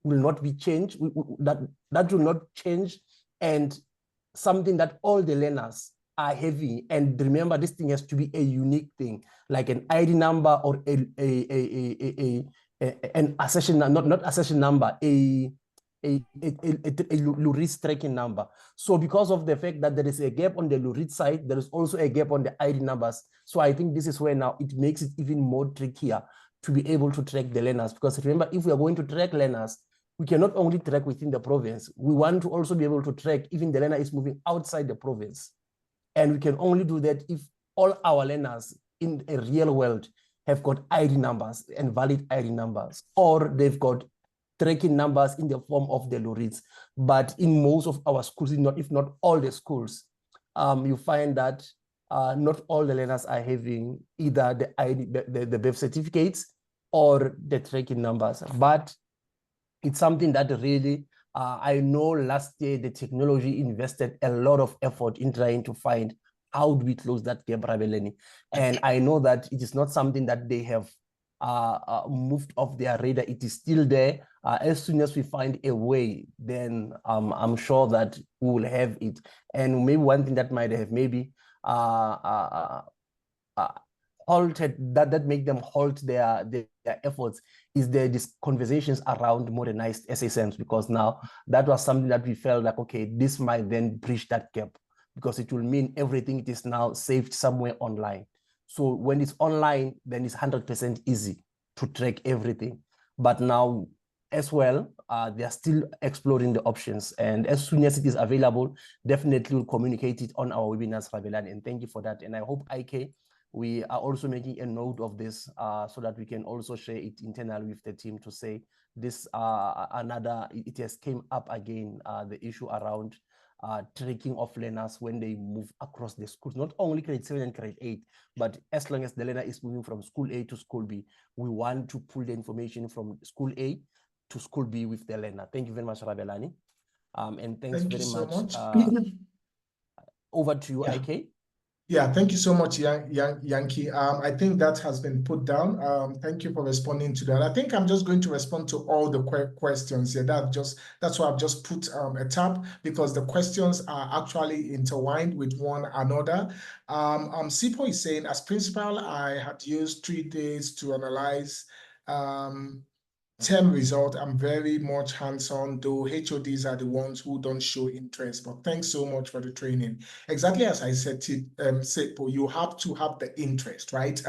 not be changed, that will not change, and something that all the learners are having. And remember, this thing has to be a unique thing, like an ID number or an accession, not accession number, a Lurid tracking number. So because of the fact that there is a gap on the Lurid side, there is also a gap on the ID numbers. So I think this is where now it makes it even more trickier to be able to track the learners. Because remember, if we are going to track learners, we cannot only track within the province. We want to also be able to track even the learner is moving outside the province. And we can only do that if all our learners in a real world have got ID numbers and valid ID numbers, or they've got tracking numbers in the form of the Lurids. But in most of our schools, if not all the schools, you find that not all the learners are having either the ID, the birth certificates or the tracking numbers. But it's something that really, I know last year the technology invested a lot of effort in trying to find how do we close that gap, Ravelani. And I know that it is not something that they have moved off their radar. It is still there. As soon as we find a way, then I'm sure that we will have it. And maybe one thing that might have maybe halted, that make them halt their efforts is these conversations around modernized SSMs, because now that was something that we felt like, okay, this might then bridge that gap, because it will mean everything it is now saved somewhere online. So when it's online, then it's 100% easy to track everything. But now as well, they are still exploring the options. And as soon as it is available, definitely we'll communicate it on our webinars, Ravelani. And thank you for that. And I hope IK we are also making a note of this so that we can also share it internally with the team to say this it has came up again, the issue around tracking of learners when they move across the schools, not only grade 7 and grade 8, but as long as the learner is moving from school A to school B, we want to pull the information from school A to school B with the learner. Thank you very much, Rabelani. And thanks Thank very you so much. much. Over to you, Yeah. IK. Yeah, thank you so much, Yankee. I think that has been put down. Thank you for responding to that. I think I'm just going to respond to all the questions here. That's why I've just put a tab, because the questions are actually intertwined with one another. Sipo is saying, as principal, I had used 3 days to analyze term result. I'm very much hands-on, though HODs are the ones who don't show interest. But thanks so much for the training. Exactly as I said, Sipo, you have to have the interest, right?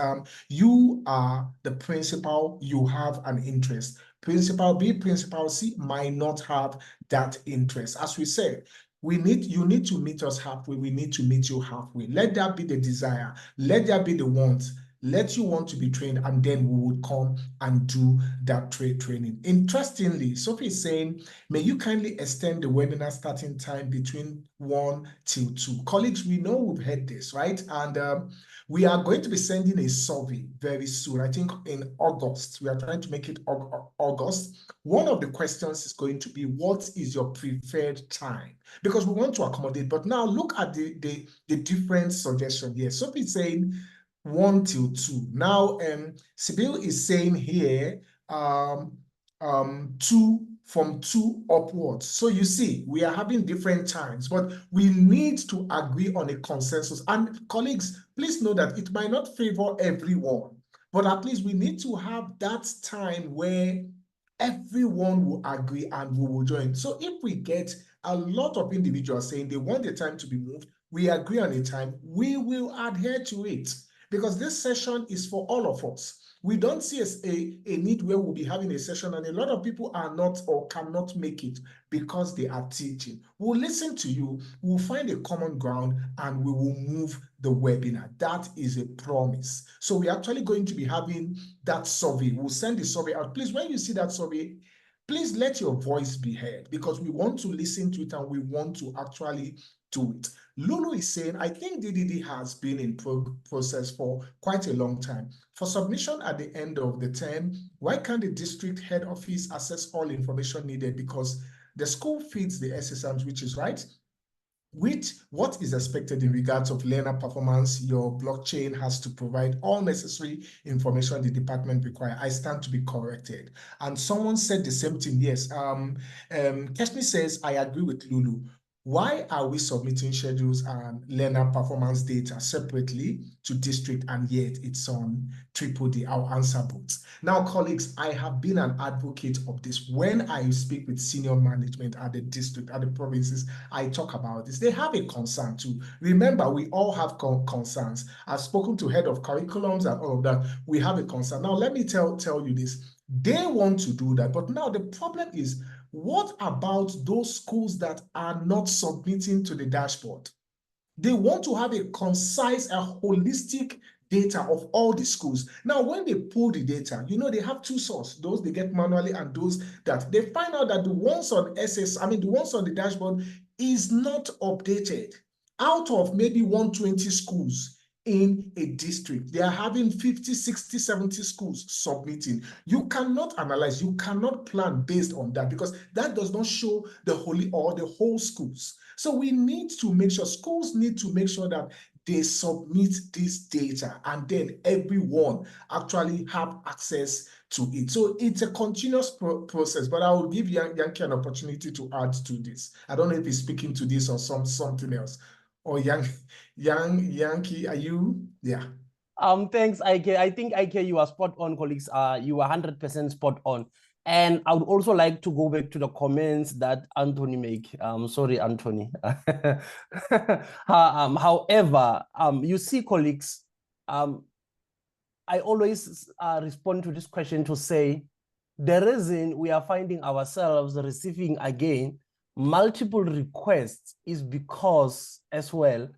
You are the principal, you have an interest. Principal B, principal C might not have that interest. As we said, you need to meet us halfway. We need to meet you halfway. Let that be the desire. Let that be the want. Let you want to be trained, and then we would come and do that training. Interestingly, Sophie is saying, may you kindly extend the webinar starting time between 1 till 2. Colleagues, we know we've heard this, right? And we are going to be sending a survey very soon. I think in August. We are trying to make it August. One of the questions is going to be, what is your preferred time? Because we want to accommodate. But now look at the different suggestion here. Sophie is saying 1 till 2. Now, Sibyl is saying here, 2 from 2 upwards. So you see, we are having different times, but we need to agree on a consensus. And colleagues, please know that it might not favor everyone, but at least we need to have that time where everyone will agree and we will join. So if we get a lot of individuals saying they want the time to be moved, we agree on a time, we will adhere to it. Because this session is for all of us. We don't see a need where we'll be having a session and a lot of people are not or cannot make it because they are teaching. We'll listen to you, we'll find a common ground, and we will move the webinar. That is a promise. So we're actually going to be having that survey. We'll send the survey out. Please, when you see that survey, please let your voice be heard, because we want to listen to it and we want to actually do it. Lulu is saying, I think DDD has been in process for quite a long time. For submission at the end of the term, why can't the district head office access all information needed? Because the school feeds the SSMs, which is right. With what is expected in regards of learner performance, your blockchain has to provide all necessary information the department require. I stand to be corrected. And someone said the same thing. Yes. Keshni says, I agree with Lulu. Why are we submitting schedules and learner performance data separately to district, and yet it's on Triple D? I'll answer both. Now, colleagues, I have been an advocate of this. When I speak with senior management at the district, at the provinces, I talk about this. They have a concern too. Remember, we all have concerns. I've spoken to head of curriculums and all of that. We have a concern. Now, let me tell you this. They want to do that, but now the problem is, what about those schools that are not submitting to the dashboard? They want to have a concise, a holistic data of all the schools. Now, when they pull the data, they have 2 sources, those they get manually and those that they find out that the ones on the ones on the dashboard is not updated. Out of maybe 120 schools in a district, they are having 50, 60, 70 schools submitting. You cannot analyze, you cannot plan based on that, because that does not show the whole schools. So we need to make sure, schools need to make sure that they submit this data, and then everyone actually have access to it. So it's a continuous process, but I will give Yankee an opportunity to add to this. I don't know if he's speaking to this or something else. Or Yankee, are you? Yeah. Thanks, IK. I think IK, you are spot on, colleagues. You are 100% spot on. And I would also like to go back to the comments that Anthony make. Sorry, Anthony. However, you see, colleagues, I always respond to this question to say, the reason we are finding ourselves receiving again multiple requests is because as well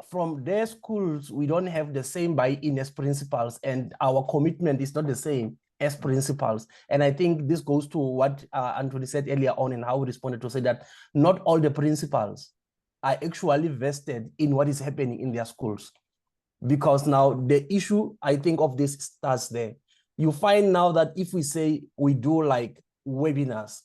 from their schools, we don't have the same buy-in as principals, and our commitment is not the same as principals. And I think this goes to what Anthony said earlier on and how we responded to say that not all the principals are actually vested in what is happening in their schools. Because now the issue, I think, of this starts there. You find now that if we say we do like webinars,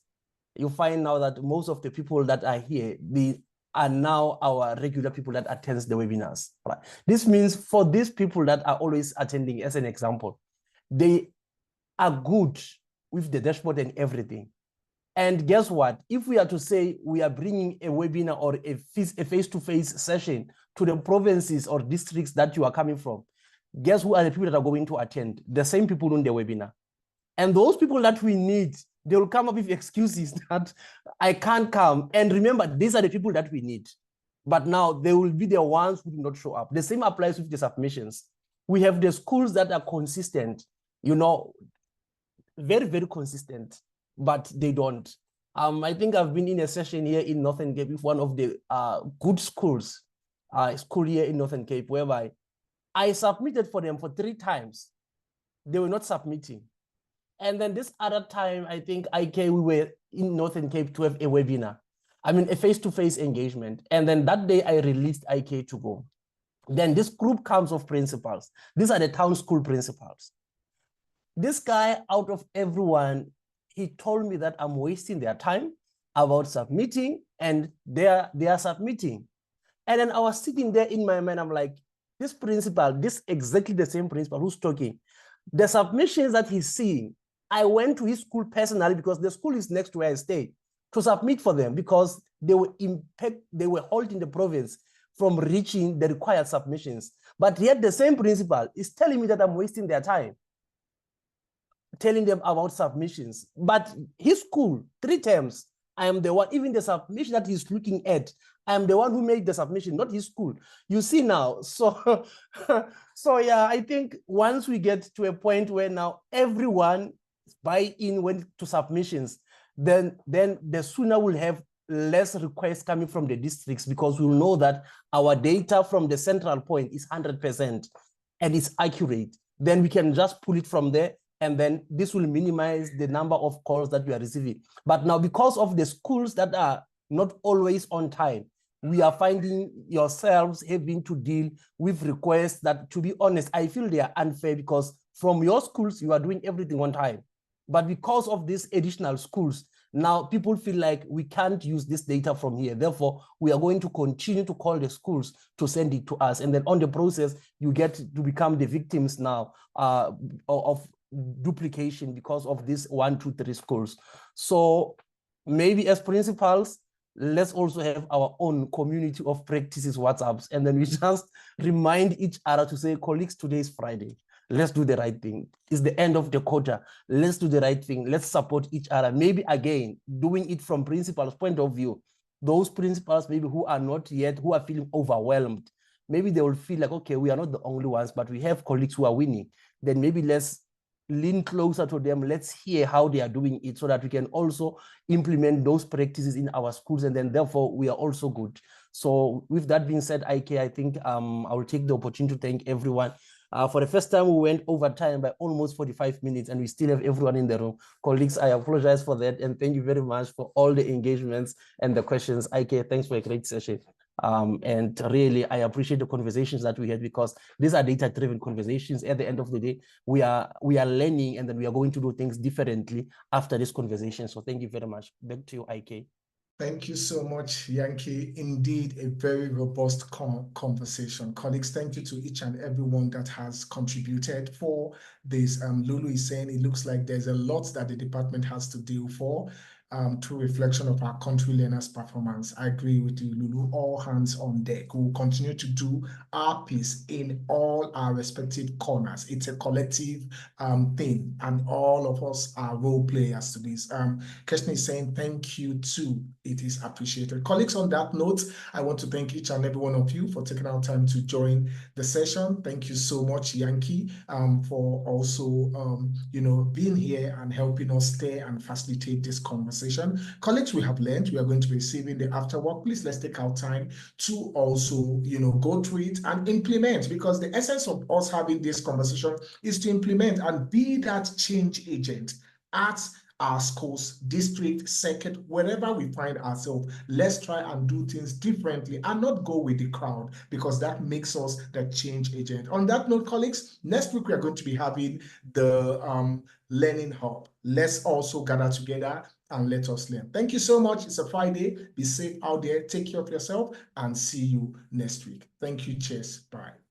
you find now that most of the people that are here, they are now our regular people that attends the webinars. Right? This means for these people that are always attending, as an example, they are good with the dashboard and everything. And guess what? If we are to say we are bringing a webinar or a face-to-face session to the provinces or districts that you are coming from, guess who are the people that are going to attend? The same people on the webinar. And those people that we need, they will come up with excuses that I can't come. And remember, these are the people that we need. But now they will be the ones who do not show up. The same applies with the submissions. We have the schools that are consistent, you know, very, very consistent, but they don't. I think I've been in a session here in Northern Cape with one of the good schools, school here in Northern Cape, whereby I submitted for them for 3 times. They were not submitting. And then this other time, I think we were in Northern Cape to have a webinar. I mean, a face-to-face engagement. And then that day I released IK to go. Then this group comes of principals. These are the town school principals. This guy, out of everyone, he told me that I'm wasting their time about submitting, and they are submitting. And then I was sitting there in my mind, I'm like, this principal, this exactly the same principal who's talking, the submissions that he's seeing, I went to his school personally because the school is next to where I stay to submit for them because they were holding the province from reaching the required submissions. But yet the same principal is telling me that I'm wasting their time, telling them about submissions. But his school, 3 terms, I am the one, even the submission that he's looking at, I am the one who made the submission, not his school. You see now, so, so yeah, I think once we get to a point where now everyone buy in when to submissions, then the sooner we'll have less requests coming from the districts because we'll know that our data from the central point is 100% and it's accurate. Then we can just pull it from there, and then this will minimize the number of calls that we are receiving. But now, because of the schools that are not always on time, we are finding yourselves having to deal with requests that, to be honest, I feel they are unfair because from your schools, you are doing everything on time. But because of these additional schools, now people feel like we can't use this data from here. Therefore, we are going to continue to call the schools to send it to us. And then on the process, you get to become the victims now of duplication because of these 1, 2, 3 schools. So maybe as principals, let's also have our own community of practices WhatsApps, and then we just remind each other to say, colleagues, today is Friday. Let's do the right thing. It's the end of the quarter. Let's do the right thing. Let's support each other. Maybe again, doing it from principals' point of view, those principals maybe who are not yet, who are feeling overwhelmed, maybe they will feel like, okay, we are not the only ones, but we have colleagues who are winning. Then maybe let's lean closer to them. Let's hear how they are doing it so that we can also implement those practices in our schools. And then therefore we are also good. So with that being said, I think I will take the opportunity to thank everyone. For the first time, we went over time by almost 45 minutes and we still have everyone in the room. Colleagues, I apologize for that. And thank you very much for all the engagements and the questions. IK, thanks for a great session. And really, I appreciate the conversations that we had because these are data-driven conversations. At the end of the day, we are learning, and then we are going to do things differently after this conversation. So thank you very much. Back to you, IK. Thank you so much, Yankee. Indeed, a very robust conversation. Colleagues, thank you to each and everyone that has contributed for this. Lulu is saying it looks like there's a lot that the department has to deal for. Through reflection of our country learners' performance. I agree with you, Lulu. All hands on deck. We'll continue to do our piece in all our respective corners. It's a collective thing, and all of us are role players to this. Keshni is saying thank you too. It is appreciated. Colleagues, on that note, I want to thank each and every one of you for taking our time to join the session. Thank you so much, Yankee, for also being here and helping us stay and facilitate this conversation. conversation. Colleagues, we have learned, we are going to be receiving the after work. Please, let's take our time to also, go through it and implement, because the essence of us having this conversation is to implement and be that change agent at our schools, district, circuit, wherever we find ourselves. Let's try and do things differently and not go with the crowd, because that makes us the change agent. On that note, colleagues, next week we are going to be having the Learning Hub. Let's also gather together and let us learn. Thank you so much. It's a Friday. Be safe out there. Take care of yourself and see you next week. Thank you. Cheers. Bye.